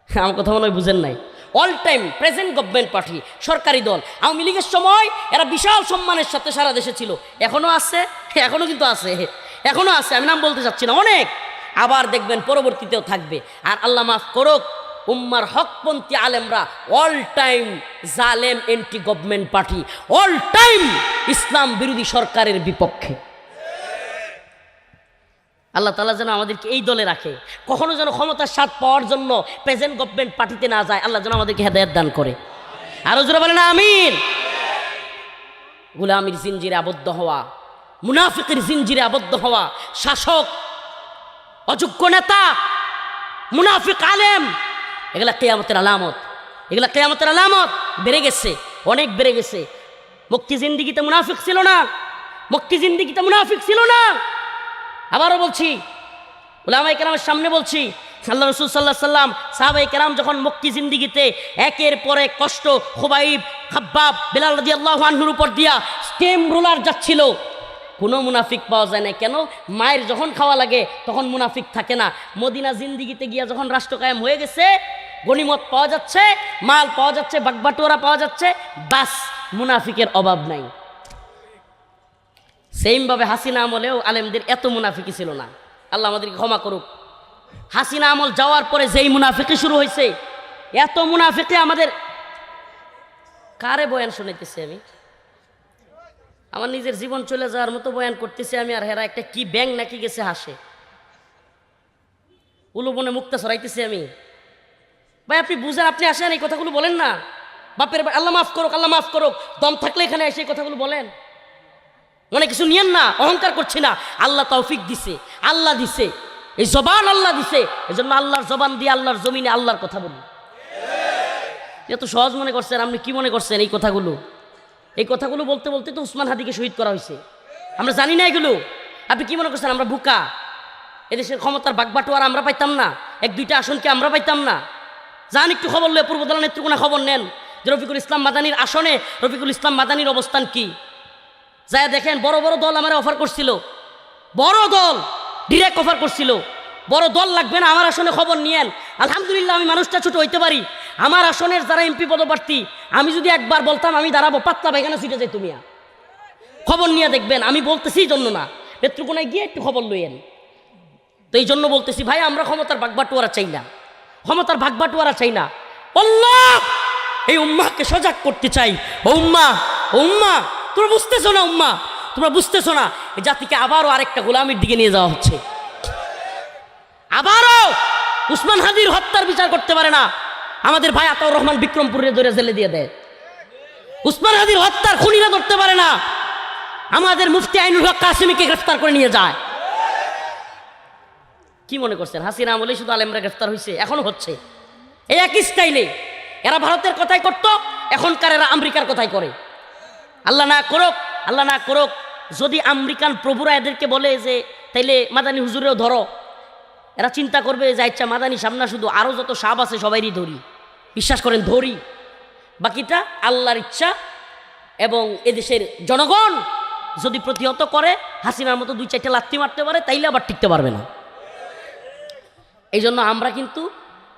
A: আমার কথা মনে হয় বুঝেন নাই। All time present government party, সরকারি দল। আওয়ামী লীগের সময় এরা বিশাল সম্মানের সাথে সারা দেশে ছিল, এখনো আছে, এখনো কিন্তু আছে, এখনো আছে, আমি নাম বলতে চাচ্ছি না, অনেক। আবার দেখবেন পরবর্তীতেও থাকবে। আর আল্লাহ মাফ করুক, উম্মার হকপন্থী আলেমরা অল টাইম জালেম anti government party, all time ইসলাম বিরোধী সরকারের বিপক্ষে। আল্লাহ তাআলা যেন আমাদেরকে এই দলে রাখে, কখনো যেন ক্ষমতার স্বাদ পাওয়ার জন্য প্রেজেন্ট গভর্নমেন্ট পার্টিতে না যায়। আল্লাহ যেন আমাদেরকে হেদায়েত দান করে। আরো জোরে বলেন আমিন। গোলামির জিনজিরে আবদ্ধ হওয়া, মুনাফিকের জিনজিরে আবদ্ধ হওয়া, শাসক, অযোগ্য নেতা, মুনাফিক আলেম, এগুলা কিয়ামতের আলামত, এগুলা কিয়ামতের আলামত। বেড়ে গেছে, অনেক বেড়ে গেছে। মক্কি জিন্দিগিতে মুনাফিক ছিল না, মক্কি জিন্দিগিতে মুনাফিক ছিল না। আবারও বলছি, উলামায়ে কেরামের সামনে বলছি, আল্লাহ রাসূল সাল্লাল্লাহু আলাইহি সাল্লাম, সাহাবায়ে কেরাম যখন মক্কি জিন্দিগিতে একের পর এক কষ্ট, খুবাইব, খাব্বাব, বেলাল রাদিয়াল্লাহু আনহুর উপর দিয়া স্টেম রোলার যাচ্ছিল, কোনো মুনাফিক পাওয়া যায় না। কেন? মায়ের যখন খাওয়া লাগে তখন মুনাফিক থাকে না। মদিনা জিন্দিগিতে গিয়া যখন রাষ্ট্র কায়েম হয়ে গেছে, গনিমত পাওয়া যাচ্ছে, মাল পাওয়া যাচ্ছে, বাগবাটোয়ারা পাওয়া যাচ্ছে, বাস মুনাফিকের অভাব নাই। সেমভাবে হাসিনা আমলেও আলেমদের এত মুনাফিকি ছিল না। আল্লাহ আমাদেরকে ক্ষমা করুক। হাসিনা আমল যাওয়ার পরে যেই মুনাফিকি শুরু হয়েছে, এত মুনাফিকি আমাদের। কারে বয়ান শুনাইতেছি আমি? আমার নিজের জীবন চলে যাওয়ার মতো বয়ান করতেছি আমি, আর হেরা একটা কি ব্যাং নাকি গেছে হাসে, উলুবনে মুক্তা সরাইতেছি আমি। ভাই আপনি বুঝেন, আপনি আসেন, এই কথাগুলো বলেন না। বাপের আল্লাহ মাফ করুক, আল্লাহ মাফ করুক, দম থাকলে এখানে এসে এই কথাগুলো বলেন। মনে কিছু নিয়েন না, অহংকার করছি না। আল্লাহ তৌফিক দিছে, আল্লাহ দিছে, এই জবান আল্লাহ দিছে, এই জন্য আল্লাহর জবান দিয়ে আল্লাহর জমিনে আল্লাহর কথা বলি। এত সহজ মনে করছেন? আপনি কি মনে করছেন এই কথাগুলো? এই কথাগুলো বলতে বলতে তো উসমান হাদিকে শহীদ করা হয়েছে। আমরা জানি না এগুলো? আপনি কি মনে করছেন আমরা বোকা? এদেশের ক্ষমতার বাগবাটোয়ারা আমরা পাইতাম না? এক দুইটা আসনকে আমরা পাইতাম না? যান একটু খবর লয়ে পূর্বদলা নেত্রকোনা খবর নেন যে রফিকুল ইসলাম মাদানির আসনে রফিকুল ইসলাম মাদানির অবস্থান কি। যায় দেখেন, বড় বড় দল আমার অফার করছিল, বড় দল ডিরেক্ট অফার করছিল। বড় দল লাগবে না, আমার আসনে খবর নিয়েন। আলহামদুলিল্লাহ আমি মানুষটা ছোট হইতে পারি, আমার আসনের যারা এমপি পদপ্রার্থী, আমি যদি একবার বলতাম আমি দাঁড়াবো, পাতলা পায়খানা ছুটে যাই। তুমি খবর নিয়ে দেখবেন, আমি বলতেছি এই জন্য না, নেত্রকোনায় গিয়ে একটু খবর লইয়েন। তো এই জন্য বলতেছি ভাই, আমরা ক্ষমতার ভাগবাটোয়ারা চাই না, ক্ষমতার ভাগবাটোয়ারা চাই না। আল্লাহ এই উম্মাহকে সজাগ করতে চাই। ও উম্মা, ও উম্মা, তোমরা বুঝতেছো না? উম্মা তোমরা বুঝতেছো না? এই জাতিকে আবারও আরেকটা গোলামির দিকে নিয়ে যাওয়া হচ্ছে। আবারও উসমান হাদির হত্যার বিচার করতে পারে না, আমাদের ভাই আতাউর রহমান বিক্রমপুরে ধরে জেলে দিয়ে দেয়। উসমান হাদির হত্যার খুনিরা ধরতে পারে না, আমাদের মুফতি আইনুল হক কাসিমিকে গ্রেফতার করে নিয়ে যায়। কি মনে করছেন হাসিনা আমলে শুধু আলেমরা গ্রেফতার হয়েছে? এখনো হচ্ছে এই একই স্টাইলে। এরা ভারতের কথাই করত, এখনকার এরা আমেরিকার কথাই করে। আল্লাহ না করুক, আল্লাহ না করুক, যদি আমেরিকান প্রভুরা এদেরকে বলে যে তাইলে মাদানী হুজুরেও ধরো, এরা চিন্তা করবে যে আচ্ছা মাদানী সামনা শুধু, আরও যত সাপ আছে সবাইরই ধরি। বিশ্বাস করেন ধরি, বাকিটা আল্লাহর ইচ্ছা এবং এদেশের জনগণ যদি প্রতিহত করে, হাসিনার মতো দুই চারটে লাথি মারতে পারে, তাইলে আবার টিকতে পারবে না। এই জন্য আমরা কিন্তু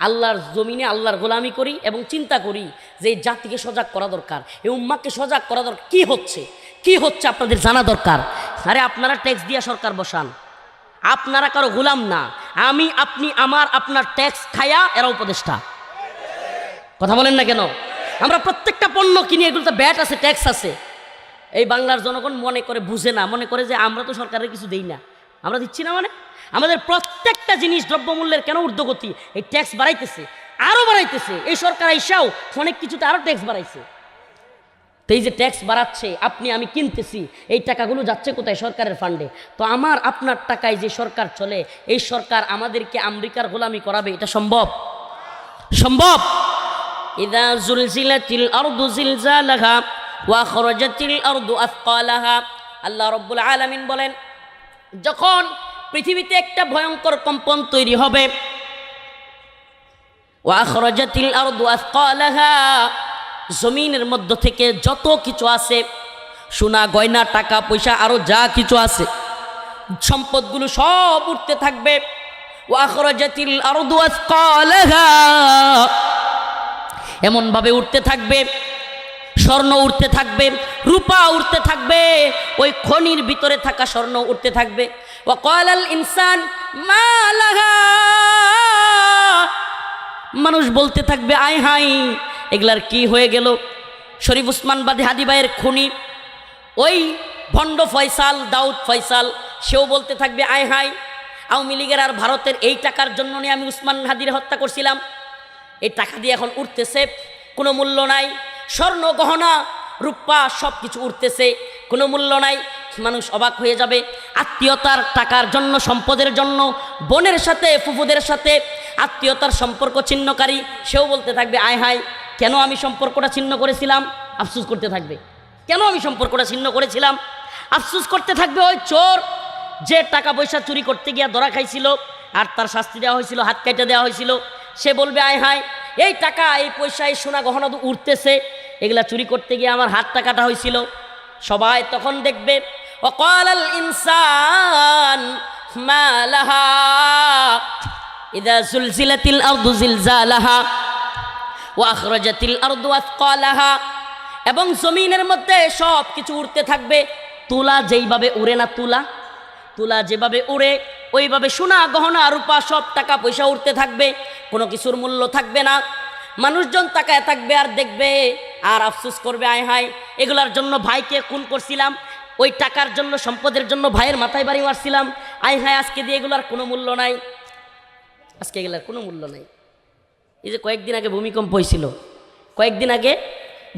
A: আল্লাহর জমিনে আল্লাহর গোলামি করি এবং চিন্তা করি যে এই জাতিকে সজাগ করা দরকার, এই উম্মাকে সজাগ করা দরকার। কি হচ্ছে, কি হচ্ছে আপনাদের জানা দরকার। আরে আপনারা ট্যাক্স দিয়ে সরকার বসান, আপনারা কারো গোলাম না। আমি, আপনি, আমার, আপনার ট্যাক্স খায়া এরা উপদেষ্টা। কথা বলেন না কেন? আমরা প্রত্যেকটা পণ্য কিনি, এগুলোতে ব্যাট আছে, ট্যাক্স আছে। এই বাংলার জনগণ মনে করে, বুঝে না, মনে করে যে আমরা তো সরকারের কিছু দেই না, আমরা দিচ্ছি না। মানে আমাদের প্রত্যেকটা জিনিস দ্রব্যমূল্যের কেন ঊর্ধ্বগতি? এই ট্যাক্স বাড়াইতেছে, আরও বাড়াইতেছে। এই সরকার আইসাও অনেক কিছুতে আরও ট্যাক্স বাড়াইছে। তো এই যে ট্যাক্স বাড়াচ্ছে, আপনি আমি কিনতেছি, এই টাকাগুলো যাচ্ছে কোথায়? সরকারের ফান্ডে। তো আমার আপনার টাকায় যে সরকার চলে, এই সরকার আমাদেরকে আমেরিকার গোলামি করাবে? এটা সম্ভব? সম্ভব? ইযা যুলজিলাতিল আরদু জিলজালাহা ওয়া খরাজাতিল আরদু আথকালাহা। আল্লাহ রাব্বুল আলামিন বলেন, যখন পৃথিবীতে একটা ভয়ঙ্কর কম্পন তৈরি হবে, ওয়া খরাজাতিল আরদু আথকালাহা, জমিনের মধ্য থেকে যত কিছু আছে, সোনা গয়না টাকা পয়সা আরো যা কিছু আছে, সম্পদগুলো সব উঠতে থাকবে। ওয়া খরাজাতিল আরদু আথকালাহা, এমন ভাবে উঠতে থাকবে, স্বর্ণ উঠতে থাকবে, রূপা উঠতে থাকবে, ওই খনির ভিতরে থাকা স্বর্ণ উঠতে থাকবে। ওয়া ক্বালাল ইনসান মা লাহা, মানুষ বলতে থাকবে আয় হাই এগুলার কি হয়ে গেল। শরীফ উসমান বাদী হাদি ভাইয়ের খুনি ওই ভণ্ড ফয়সাল, দাউদ ফয়সাল, সেও বলতে থাকবে আয় হাই, আওয়ামী লীগের আর ভারতের এই টাকার জন্য নিয়ে আমি উসমান হাদির হত্যা করছিলাম, এই টাকা দিয়ে এখন উঠতেছে, কোনো মূল্য নাই। স্বর্ণ গহনা রূপা সব কিছু উঠতেছে, কোনো মূল্য নাই। মানুষ অবাক হয়ে যাবে। আত্মীয়তার টাকার জন্য, সম্পদের জন্য বোনের সাথে, ফুফুদের সাথে আত্মীয়তার সম্পর্ক ছিন্নকারী, সেও বলতে থাকবে আয় হায় কেন আমি সম্পর্কটা ছিন্ন করেছিলাম। আফসোস করতে থাকবে, কেন আমি সম্পর্কটা ছিন্ন করেছিলাম। আফসোস করতে থাকবে ওই চোর যে টাকা পয়সা চুরি করতে গিয়ে ধরা খাইছিল আর তার শাস্তি দেওয়া হয়েছিল, হাত কেটে দেওয়া হয়েছিল। সে বলবে আয় হায় এই টাকা, এই পয়সা, এই সোনা গহনা তো উঠতেছে, এগুলা চুরি করতে গিয়ে আমার হাতটা কাটা হয়েছিল। সবাই তখন দেখবে ওয়াকালাল ইনসান মা লাহা ইযা যুলজিলাতিল আরদু জিলজালাহা ওয়া আখরাজাতিল আরদু আথকালাহা, এবং জমিনের মধ্যে সব কিছু উঠতে থাকবে, তুলা যেইভাবে উড়ে না, তুলা যেভাবে উড়ে ওইভাবে সোনা গহনা রূপা সব টাকা পয়সা উঠতে থাকবে, কোনো কিছুর মূল্য থাকবে না। মানুষজন তাকায় থাকবে আর দেখবে আর আফসোস করবে, আয় হায় এগুলার জন্য ভাইকে খুন করছিলাম, ওই টাকার জন্য সম্পদের জন্য ভাইয়ের মাথায় বাড়ি মারছিলাম, আয় হায় আজকে দিয়ে এগুলার কোনো মূল্য নাই, আজকে এগুলার কোনো মূল্য নাই। এই যে কয়েকদিন আগে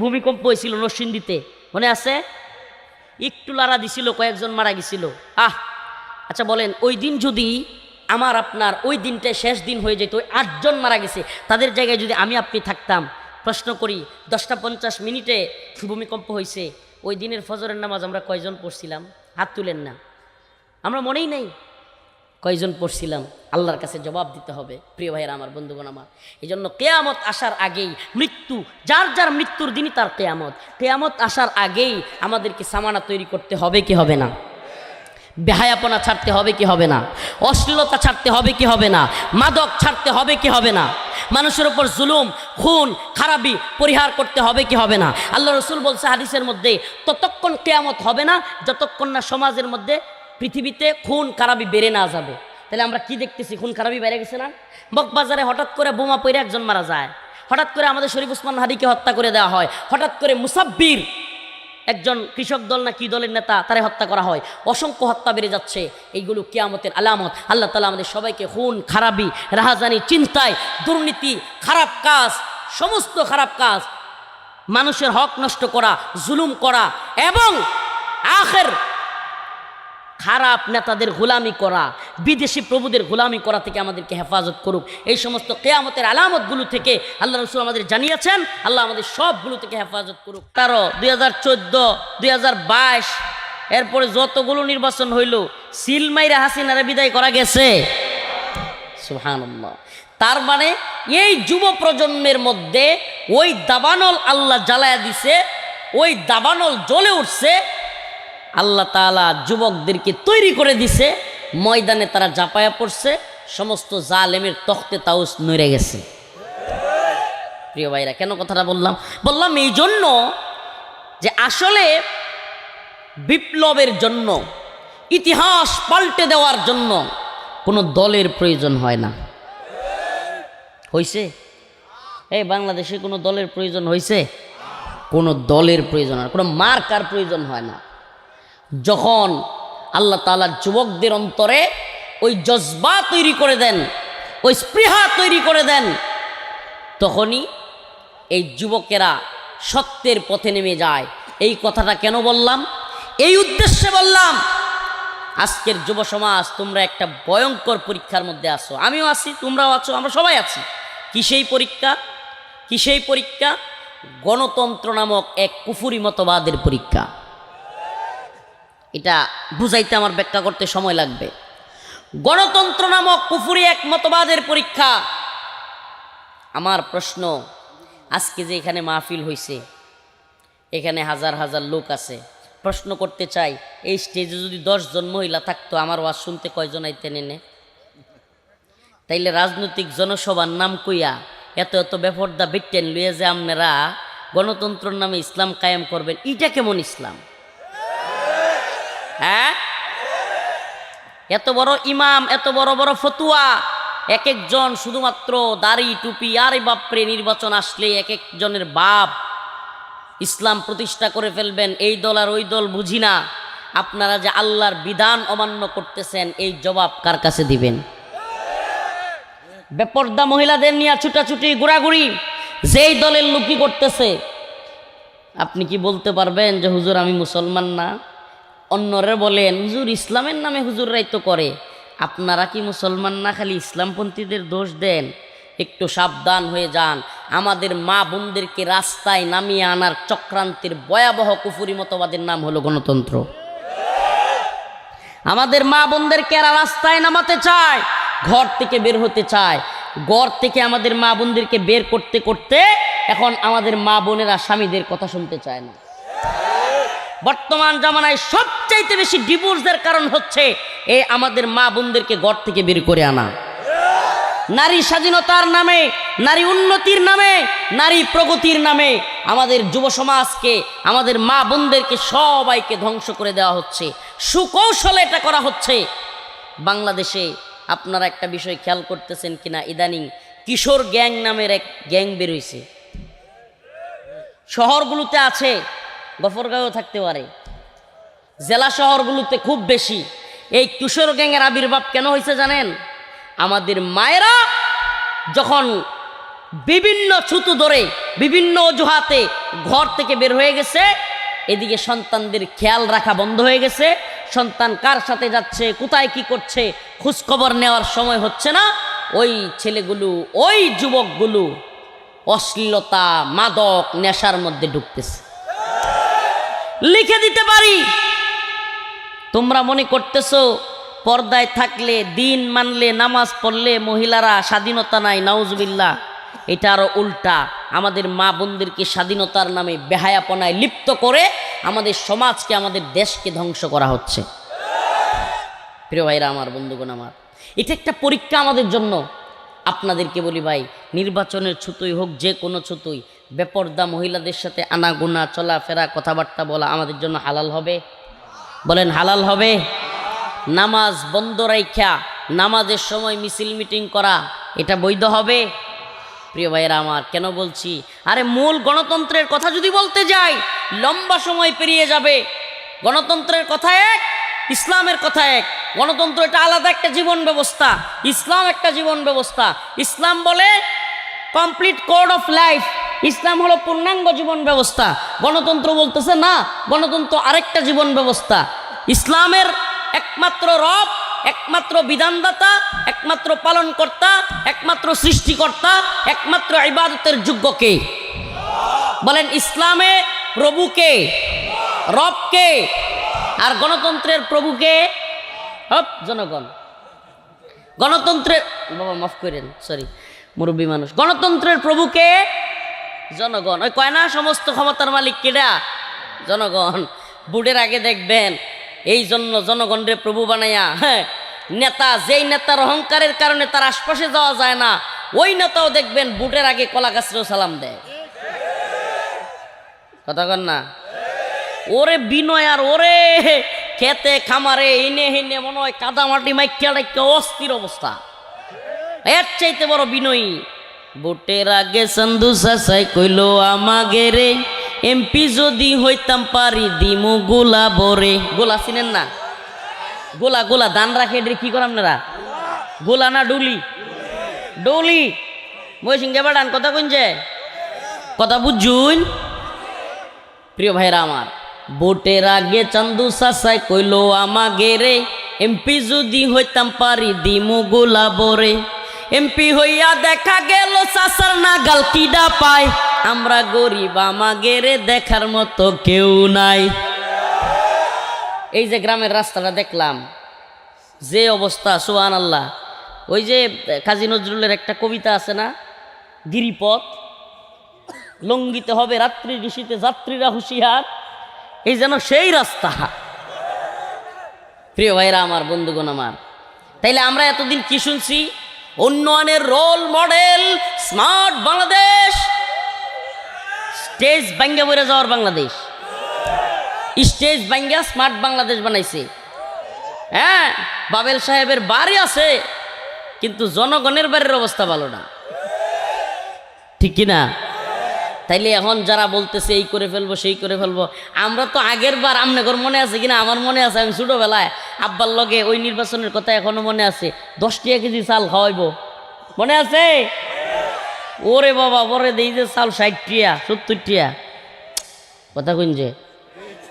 A: ভূমিকম্প হয়েছিল, নরসিংদীতে, মনে আছে? একটু লাড়া দিছিল, কয়েকজন মারা গেছিল। আচ্ছা বলেন, ওই দিন যদি আমার আপনার ওই দিনটায় শেষ দিন হয়ে যেত, ওই 8 জন মারা গেছে, তাদের জায়গায় যদি আমি আপনি থাকতাম, প্রশ্ন করি 10:50 ভূমিকম্প হয়েছে, ওই দিনের ফজরের নামাজ আমরা কয়জন পড়ছিলাম? হাত তুলেন না, আমরা মনেই নেই কয়জন পড়ছিলাম। আল্লাহর কাছে জবাব দিতে হবে প্রিয় ভাইয়েরা আমার, বন্ধুগণ আমার। এই জন্য কেয়ামত আসার আগেই মৃত্যু, যার যার মৃত্যুর দিনই তার কেয়ামত আসার আগেই আমাদেরকে সামানা তৈরি করতে হবে কি হবে না? বেহায়াপনা ছাড়তে হবে কি হবে না? অশ্লীলতা ছাড়তে হবে কি হবে না? মাদক ছাড়তে হবে কি হবে না? মানুষের উপর জুলুম, খুন, খারাপি পরিহার করতে হবে কি হবে না? আল্লাহ রসুল বলছে হাদিসের মধ্যে, ততক্ষণ কেয়ামত হবে না যতক্ষণ না সমাজের মধ্যে, পৃথিবীতে খুন খারাপি বেড়ে না যাবে। তাহলে আমরা কি দেখতেছি? খুন খারাপি বেড়ে গেছে না? বকবাজারে হঠাৎ করে বোমা পড়ে একজন মারা যায়, হঠাৎ করে আমাদের শরীফ ওসমান হাদিকে হত্যা করে দেওয়া হয়, হঠাৎ করে মুসাব্বির একজন কৃষক দল না কি দলের নেতা, তারে হত্যা করা হয়, অসংখ্য হত্যা বেড়ে যাচ্ছে। এইগুলো কিয়ামতের আলামত। আল্লাহ তাআলা আমাদের সবাইকে খুন খারাপি, রাহাজানি, চিন্তায়, দুর্নীতি, খারাপ কাজ, সমস্ত খারাপ কাজ, মানুষের হক নষ্ট করা, জুলুম করা এবং আখের খারাপ নেতাদের গোলামি করা, বিদেশি প্রভুদের গোলামি করা থেকে আমাদেরকে হেফাজত করুক। এই সমস্ত কিয়ামতের আলামতগুলো থেকে আল্লাহ রাসূল আমাদের জানিয়েছেন, আল্লাহ আমাদের সবগুলো থেকে হেফাজত করুক। 2014, 2022 এরপরে যতগুলো নির্বাচন হইল, সিলমাইরা হাসিনারে বিদায় করা গেছে। সুবহানাল্লাহ। তার মানে এই যুব প্রজন্মের মধ্যে ওই দাবানল আল্লাহ জ্বালায়া দিছে, ওই দাবানল জ্বলে উঠছে। আল্লাহ তাআলা যুবকদেরকে তৈরি করে দিছে, ময়দানে তারা জাপায়া পড়ছে, সমস্ত জালেমের তখতে তাউস নড়ে গেছে। প্রিয় ভাইরা, কেন কথাটা বললাম এই জন্য যে আসলে বিপ্লবের জন্য, ইতিহাস পাল্টে দেওয়ার জন্য কোনো দলের প্রয়োজন হয় না। হইছে? এই বাংলাদেশে কোনো দলের প্রয়োজন হয়েছে? কোনো দলের প্রয়োজন হয় না, কোনো মার্কার প্রয়োজন হয় না। যখন আল্লাহ তাআলা যুবকদের অন্তরে ওই জজবা তৈরি করে দেন, ওই স্পৃহা তৈরি করে দেন, তখনই এই যুবকেরা সত্যের পথে নেমে যায়। এই কথাটা কেন বললাম? এই উদ্দেশ্যে বললাম, আজকের যুব সমাজ তোমরা একটা ভয়ঙ্কর পরীক্ষার মধ্যে আছো, আমিও আছি, তোমরাও আছো, আমরা সবাই আছি। কিসেই পরীক্ষা? গণতন্ত্র নামক এক কুফরি মতবাদের পরীক্ষা। এটা বুঝাইতে আমার ব্যাখ্যা করতে সময় লাগবে। গণতন্ত্র নামক কুফরি এক মতবাদের পরীক্ষা। আমার প্রশ্ন, আজকে যে এখানে মাহফিল হয়েছে, এখানে হাজার হাজার লোক আছে, প্রশ্ন করতে চাই, এই স্টেজে যদি 10 জন মহিলা থাকতো, আমার ওয়াজ শুনতে কয়জন আইতেন এনে? তাইলে রাজনৈতিক জনসভার নাম কইয়া এত এত বেপরদা বিটেন লইয়া যে আপনারা গণতন্ত্রের নামে ইসলাম কায়েম করবেন, এটা কেমন ইসলাম? হ্যাঁ, এত বড় ইমাম, এত বড় বড় ফতুয়া, এক একজন শুধুমাত্র দাড়ি টুপি, আরে বাপরে নির্বাচন আসলে এক একজনের বাপ ইসলাম প্রতিষ্ঠা করে ফেলবেন, এই দল আর ওই দল বুঝি না। আপনারা যে আল্লাহর বিধান অমান্য করতেছেন, এই জবাব কার কাছে দিবেন? বেপর্দা মহিলাদের নিয়ে ছুটাছুটি ঘোরাঘুরি যেই দলের লোকই করতেছে, আপনি কি বলতে পারবেন যে হুজুর আমি মুসলমান না? অন্যরে বলেন হুজুর ইসলামের নামে হুজুররাই তো করে, আপনারা কি মুসলমান না? খালি ইসলামপন্থীদের দোষ দেন। একটু সাবধান হয়ে যান। আমাদের মা বোনদেরকে রাস্তায় নামিয়ে আনার চক্রান্তের ভয়াবহ কুফরি মতবাদের নাম হলো গণতন্ত্র। আমাদের মা বোনদেরকে এরা রাস্তায় নামাতে চায়, ঘর থেকে বের হতে চায়। ঘর থেকে আমাদের মা বোনদেরকে বের করতে করতে এখন আমাদের মা বোনেরা স্বামীদের কথা শুনতে চায় না। বর্তমান জামানায় সবচাইতে বেশি ডিভোর্সের কারণ হচ্ছে এই আমাদের মা বোনদেরকে ঘর থেকে বের করে আনা। নারী স্বাধীনতার নামে, নারী উন্নতির নামে, নারী প্রগতির নামে আমাদের যুব সমাজকে, আমাদের মা বোনদেরকে সবাইকে ধ্বংস করে দেওয়া হচ্ছে, সুকৌশলে এটা করা হচ্ছে। বাংলাদেশে আপনারা একটা বিষয় খেয়াল করতেছেন কিনা, ইদানিং কিশোর গ্যাং নামের এক গ্যাং বেরোইছে। শহরগুলোতে আছে, গফরগাঁও থাকতে পারে, জেলা শহরগুলোতে খুব বেশি। এই কিশোর গ্যাংয়ের আবির্ভাব কেন হয়েছে জানেন? আমাদের মায়েরা যখন বিভিন্ন ছুতু ধরে, বিভিন্ন অজুহাতে ঘর থেকে বের হয়ে গেছে, এদিকে সন্তানদের খেয়াল রাখা বন্ধ হয়ে গেছে। সন্তান কার সাথে যাচ্ছে, কোথায় কি করছে, খোঁজখবর নেওয়ার সময় হচ্ছে না। ওই ছেলেগুলো, ওই যুবকগুলো অশ্লীলতা, মাদক, নেশার মধ্যে ঢুকতেছে। লিখে দিতে পারি, তোমরা মনে করতেছো পর্দায় থাকলে, দিন মানলে, নামাজ পড়লে মহিলারা স্বাধীনতা নাই, নাউজুবিল্লাহ। এটা আরো উল্টা, আমাদের মা বোনদেরকে স্বাধীনতার নামে বেহায়াপনায় লিপ্ত করে আমাদের সমাজকে, আমাদের দেশকে ধ্বংস করা হচ্ছে। প্রিয় ভাইরা আমার, বন্ধুগণ আমার, এটা একটা পরীক্ষা আমাদের জন্য। আপনাদেরকে বলি ভাই, নির্বাচনের ছুতোই হোক, যে কোনো ছুতোই, বেপর্দা মহিলাদের সাথে আনাগোনা, চলাফেরা, কথাবার্তা বলা আমাদের জন্য হালাল হবে? বলেন হালাল হবে? নামাজ বন্ধ রাইখা নামাজের সময় মিছিল মিটিং করা, এটা বৈধ হবে? প্রিয় ভাইয়েরা আমার, কেন বলছি? আরে মূল গণতন্ত্রের কথা যদি বলতে যাই, লম্বা সময় পেরিয়ে যাবে। গণতন্ত্রের কথা এক, ইসলামের কথা এক। গণতন্ত্র এটা আলাদা একটা জীবন ব্যবস্থা, ইসলাম একটা জীবন ব্যবস্থা। ইসলাম বলে কমপ্লিট কোড অফ লাইফ, ইসলাম হলো পূর্ণাঙ্গ জীবন ব্যবস্থা। গণতন্ত্র বলতেছে না, গণতন্ত্র আরেকটা জীবন ব্যবস্থা। ইসলামের একমাত্র রব, একমাত্র বিধানদাতা, একমাত্র পালনকর্তা, একমাত্র সৃষ্টিকর্তা, একমাত্র ইবাদতের যোগ্য কে? বলেন ইসলামে প্রভুকে, রবকে। আর গণতন্ত্রের প্রভুকে? জনগণ। গণতন্ত্রের, বাবা মাফ করেন, সরি, মুরব্বী মানুষ। গণতন্ত্রের প্রভুকে? জনগণ। ওই কয় না সমস্ত ক্ষমতার মালিক কেডা? জনগণ। বুটের আগে দেখবেন এই জন্য জনগণরে প্রভু বানাইয়া, হ্যাঁ, নেতা, যেই নেতার অহংকারের কারণে তার আশপাশে যাওয়া যায় না, ওই নেতাও দেখবেন বুটের আগে কলা গাছেরও সালাম দেয়। কথা কন না? ওরে বিনয়, আর ওরে খেতে খামারে এনে হেনে মনে হয় কাদা মাটি মাইকা ডাইকা অস্থির অবস্থা। এর চাইতে বড় বিনয়ী। বুটের আগে সন্ধু সাসাই কইলো আমাগে রে, এমপি যদি হইতাম পারি দিমু গোলা বরে। গোলা চিনেন না? গোলা, গোলা ধান রাখে, এটা কি করেন আপনারা? গোলা না ডুলি? ডলি। মই সিংহে বাড়ান, কথা কইছে, কথা বুঝুন। প্রিয় ভাইরা আমার, ভোটের আগে চান্দু সাসাই কইলো আমাগে রে, এমপি যদি হইতাম পারি দিমু গোলা বরে। এমপি হইয়া দেখা গেল সাসার নাগাল কিডা পায়, আমরা গরিব, আমাগে রে দেখার মতো কেউ নাই। এই যে গ্রামের রাস্তাটা দেখলাম, যে অবস্থা, সুবহানাল্লাহ। ওই যে কাজী নজরুলের একটা কবিতা আছে না, গিরিপথ লঙ্ঘিতে হবে রাত্রি ঋষিতে যাত্রীরা হুঁশিয়ার, এই যেন সেই রাস্তা। প্রিয় ভাইরা আমার, বন্ধুগণ আমার, তাইলে আমরা এতদিন কি শুনছি? উন্নয়নের role model smart Bangladesh, stage ভাঙ্গা বইরা যাওয়ার বাংলাদেশ। স্টেজ ভাঙ্গা স্মার্ট বাংলাদেশ বানাইছে। হ্যাঁ, বাবেল সাহেবের বাড়ি আছে, কিন্তু জনগণের বাড়ির অবস্থা ভালো না, ঠিক কিনা? তাইলে এখন যারা বলতেছে এই করে ফেলবো, সেই করে ফেলবো, আমরা তো আগের বার, আপনার মনে আছে কিনা? আমার মনে আছে, আমি ছোটোবেলায় আব্বার লগে ওই নির্বাচনের কথা এখনো মনে আছে, 10 টাকা কেজি চাল খাওয়াইব, মনে আছে? ওরে বাবা, পরে দেই যে চাল 60 টাকা 70 টাকা। কথা কইন যে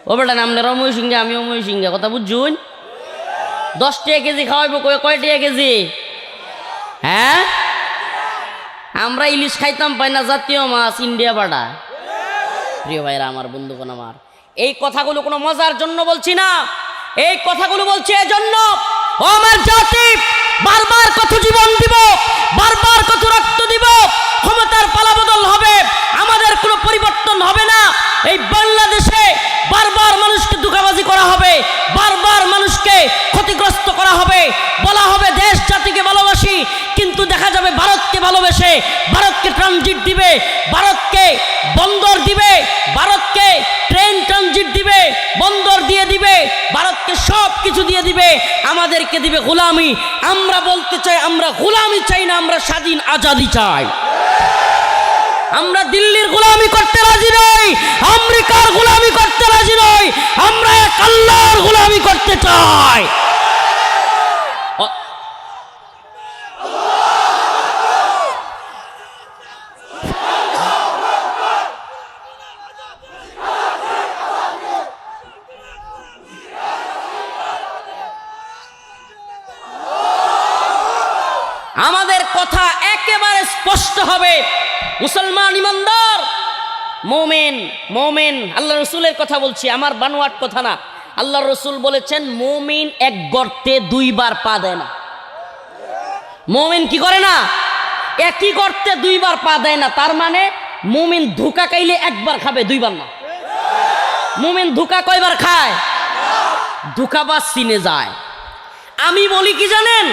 A: ও বেটা, আপনার অময় সিংহে, আমি অময় সিংহে, কথা বুঝুন। 10 টাকা কেজি খাওয়াইব, কয় টাকা কেজি? হ্যাঁ, আমরা ইলিশ খাইতাম পাই না, জাতীয় মাছ ইন্ডিয়া বাড়া। প্রিয় ভাইরা আমার, বন্ধুগণ আমার, এই কথাগুলো কোনো মজার জন্য বলছি না, এই কথাগুলো বলছি এজন্য, ও আমার জাতি, বারবার কত জীবন দিব, বারবার কত রক্ত দিব, ক্ষমতার পালাবদল হবে, আমাদের কোনো পরিবর্তন হবে না। এই বাংলাদেশে বারবার মানুষকে ধোঁকাবাজি করা হবে, বারবার মানুষকে ক্ষতিগ্রস্ত করা হবে, বলা হবে দেশ জাতিকে ভালোবাসি, কিন্তু দেখা দেখা যাবে ভারতকে ভালোবেসে ভারতকে ট্রানজিট দিবে, ভারতকে বন্দর দিবে, ভারতকে ট্রেন ট্রানজিট দিবে, বন্দর দিয়ে দিবে, ভারতকে সব কিছু দিয়ে দিবে, আমাদেরকে দিবে গোলামি। আমরা বলতে চাই আমরা গোলামি চাই না, আমরা স্বাধীন আজাদি চাই। আমরা দিল্লির গোলামি করতে রাজি নই, আমেরিকার গোলামি করতে রাজি নই, আমরা এক আল্লাহর গোলামি করতে চাই। আমাদের কথা একেবারে স্পষ্ট হবে, মুসলমান ইমানদার মোমেন, মোমেন আল্লাহ রসুলের কথা বলছি, আমার বানোয়াট কথা না। আল্লাহ রসুল বলেছেন মোমিন এক গর্তে দুইবার পা দেয় না। মোমিন কি করে না? একই গর্তে দুইবার পা দেয় না। তার মানে মোমিন ধোঁকা খাইলে একবার খাবে, দুইবার না। মোমিন ধোঁকা কয়বার খায়? ধোঁকাবাজ চিনে যায়। আমি বলি কি জানেন,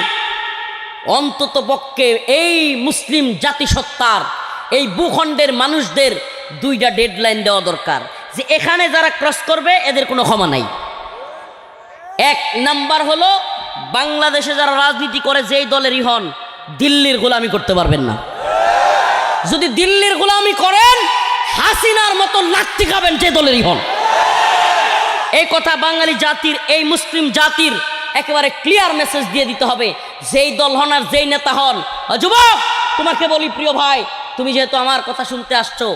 A: অন্তত পক্ষে এই মুসলিম জাতিসত্তার এই ভূখণ্ডের মানুষদের দুইটা ডেডলাইন দেওয়া দরকার, যে এখানে যারা ক্রস করবে এদের কোনো ক্ষমা নাই। এক নাম্বার হলো বাংলাদেশে যারা রাজনীতি করে যেই দলেরই হন, দিল্লির গোলামি করতে পারবেন না। যদি দিল্লির গোলামি করেন হাসিনার মতো লাত্তি খাবেন যে দলেরই হন। এই কথা বাঙালি জাতির, এই মুসলিম জাতির একেবারে ক্লিয়ার মেসেজ দিয়ে দিতে হবে, যেই দল হন আর যেই নেতা হন। যুবক তোমাকে বলি, প্রিয় ভাই, তুমি যেহেতু আমার কথা শুনতে আসছো,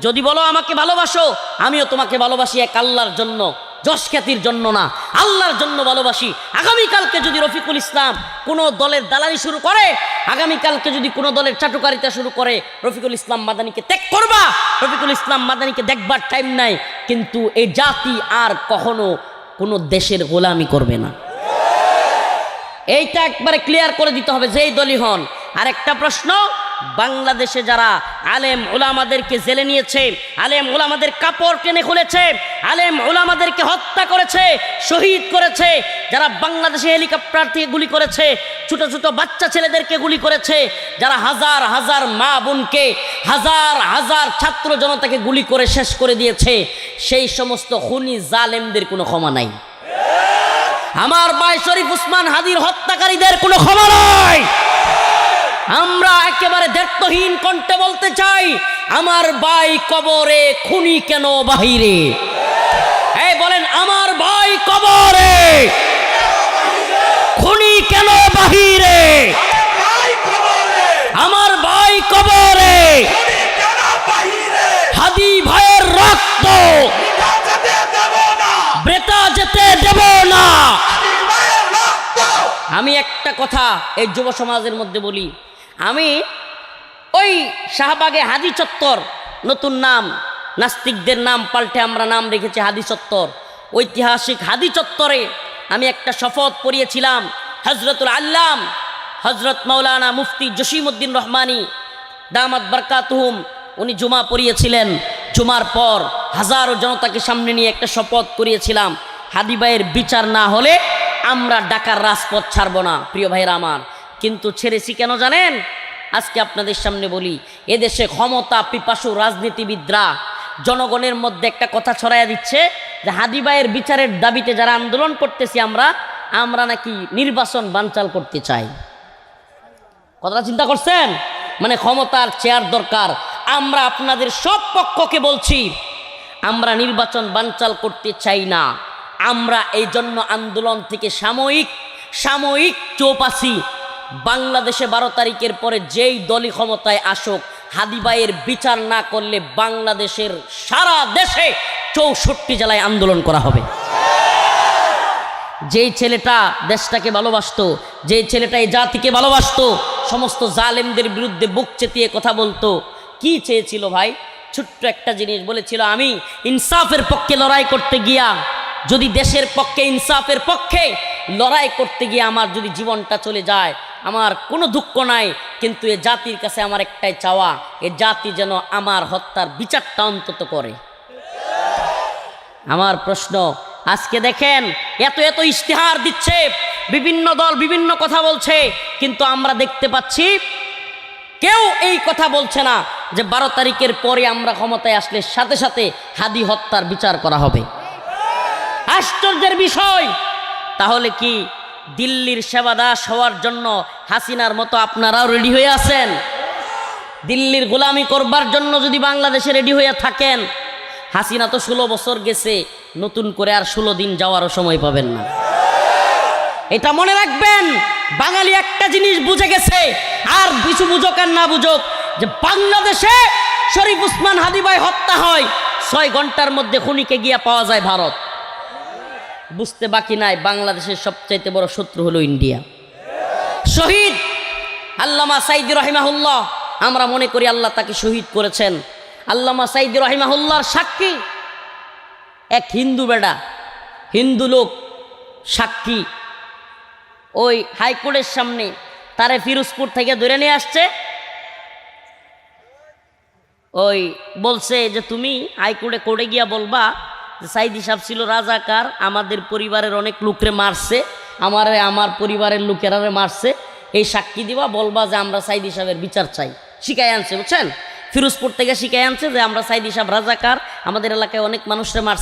A: যদি বলো আমাকে ভালোবাসো, আমিও তোমাকে ভালোবাসি এক আল্লাহর জন্য, যশ খ্যাতির জন্য না, আল্লাহর জন্য ভালোবাসি। আগামীকালকে যদি রফিকুল ইসলাম কোনো দলের দালালি শুরু করে, আগামীকালকে যদি কোনো দলের চাটুকারিতা শুরু করে, রফিকুল ইসলাম মাদানিকে ত্যাগ করবা। রফিকুল ইসলাম মাদানিকে দেখবার টাইম নাই, কিন্তু এই জাতি আর কখনো কোনো দেশের গোলামি করবে না। এইটা একবারে ক্লিয়ার করে দিতে হবে যেই দলই হন। আর একটা প্রশ্ন, বাংলাদেশে যারা আলেম ওলামাদেরকে জেলে নিয়েছে, আলেম ওলামাদের কাপড় টেনে খুলেছে, আলেম ওলামাদেরকে হত্যা করেছে, শহীদ করেছে, যারা বাংলাদেশে হেলিকপ্টার থেকে গুলি করেছে, ছোট ছোট বাচ্চা ছেলেদেরকে গুলি করেছে, যারা হাজার হাজার মা বোনকে, হাজার হাজার ছাত্র জনতাকে গুলি করে শেষ করে দিয়েছে, সেই সমস্ত খুনি জালেমদের কোনো ক্ষমা নাই। আমার ভাই শরীফ উসমান হাদির হত্যাকারীদের কোনো ক্ষমা নাই। আমরা একেবারে দ্ব্যর্থহীন কণ্ঠে বলতে চাই, আমার ভাই কবরে, খুনি কেন বাহিরে? এই বলেন, আমার ভাই কবরে, খুনি কেন বাহিরে? আমার ভাই কবরে, হাদি ভাইয়ের রক্ত বৃথা যেতে দেব না। আমি একটা কথা এই যুব সমাজের মধ্যে বলি, আমি ওই শাহবাগে হাদি চত্বর, নতুন নাম, নাস্তিকদের নাম পাল্টে আমরা নাম রেখেছি হাদি চত্বর, ঐতিহাসিক হাদি চত্বরে আমি একটা শপথ পড়িয়েছিলাম। হজরতুল আল্লাম হজরত মৌলানা মুফতি জসিমউদ্দিন রহমানী দামাত বরকাতুহুম, উনি জুমা পড়িয়েছিলেন। জুমার পর হাজারো জনতাকে সামনে নিয়ে একটা শপথ করিয়েছিলাম, হাদি ভাইয়ের বিচার না হলে আমরা ঢাকার রাজপথ ছাড়ব না। প্রিয় ভাইরা আমার, কিন্তু ছেড়েছি কেন জানেন? আজকে আপনাদের সামনে বলি, এদেশে ক্ষমতা পিপাসু রাজনীতিবিদরা জনগণের মধ্যে একটা কথা ছড়াইয়া দিচ্ছে যে হাদি ভাইয়ের বিচারের দাবিতে যারা আন্দোলন করতেছি আমরা নাকি নির্বাচন বানচাল করতে চাই। কথাটা চিন্তা করছেন? মানে ক্ষমতার চেয়ার দরকার। আমরা আপনাদের সব পক্ষকে বলছি, আমরা নির্বাচন বানচাল করতে চাই না। আমরা এই জন্য আন্দোলন থেকে সাময়িক চুপ আছি। বাংলাদেশে 12 তারিখের পরে যেই দলই ক্ষমতায় আসুক, হাদি ভাইয়ের বিচার না করলে বাংলাদেশের সারা দেশে 64 জেলায় আন্দোলন করা হবে। যেই ছেলেটা দেশটাকে ভালোবাসতো, যেই ছেলেটা এই জাতিকে ভালোবাসতো, সমস্ত জালেমদের বিরুদ্ধে বুক চেতিয়ে কথা বলতো, কি চেয়েছিল ভাই? ছোট্ট একটা জিনিস বলেছিল, আমি ইনসাফের পক্ষে লড়াই করতে গিয়া, যদি দেশের পক্ষে, ইনসাফের পক্ষে লড়াই করতে গিয়ে আমার যদি জীবনটা চলে যায়, আমার কোনো দুঃখ নাই, কিন্তু এ জাতির কাছে আমার একটাই চাওয়া, এ জাতি যেন আমার হত্যার বিচারটা অন্তত করে। আমার প্রশ্ন, আজকে দেখেন এত ইশতেহার দিচ্ছে, বিভিন্ন দল বিভিন্ন কথা বলছে, কিন্তু আমরা দেখতে পাচ্ছি কেউ এই কথা বলছে না যে 12 তারিখের পরে আমরা ক্ষমতায় আসলে সাথে সাথে হাদি হত্যার বিচার করা হবে। আশ্চর্যের বিষয়, তাহলে কি দিল্লির সেবাদাস হওয়ার জন্য হাসিনার মতো আপনারাও রেডি হয়ে আছেন? দিল্লির গোলামি করবার জন্য যদি বাংলাদেশে রেডি হয়ে থাকেন, হাসিনা তো 16 বছর গেছে, নতুন করে আর 16 দিন যাওয়ারও সময় পাবেন না। এটা মনে রাখবেন, বাঙালি একটা জিনিস বুঝে গেছে, আর কিছু বুঝুক আর না বুঝুক, যে বাংলাদেশে শরীফ উসমান হাদি ভাই হত্যা হয় 6 ঘন্টার মধ্যে খুনিকে গিয়া পাওয়া যায় ভারত। বুঝতে বাকি নাই বাংলাদেশের সবচাইতে বড় শত্রু হলো ইন্ডিয়া। শহীদ আল্লামা সাইদি রহিমাহুল্লাহ, আমরা মনে করি আল্লাহ তাকে শহীদ করেছেন। আল্লামা সাইদি রহিমাহুল্লাহর সাক্ষী এক হিন্দু বেডা, হিন্দু লোক সাক্ষী, ওই হাইকোর্টের সামনে তারে ফিরোজপুর থেকে ধরে নিয়ে আসছে। ওই বলছে যে তুমি হাইকোর্টে কোর্টে গিয়া বলবা যে সাইদি সাহেব ছিল রাজাকার, আমাদের পরিবারের অনেক লোকরে মারছে, আমার পরিবারের লোকেরা মারছে, এই সাক্ষী দিবা, বলবা যে আমরা সাইদি সাহেবের বিচার চাই। শিখাই আনছে, বুঝছেন, ফিরোজপুর থেকে শিখাই আনছে যে আমরা সাইদি সাহেব রাজাকার, আমাদের এলাকায় অনেক মানুষরে মারছে।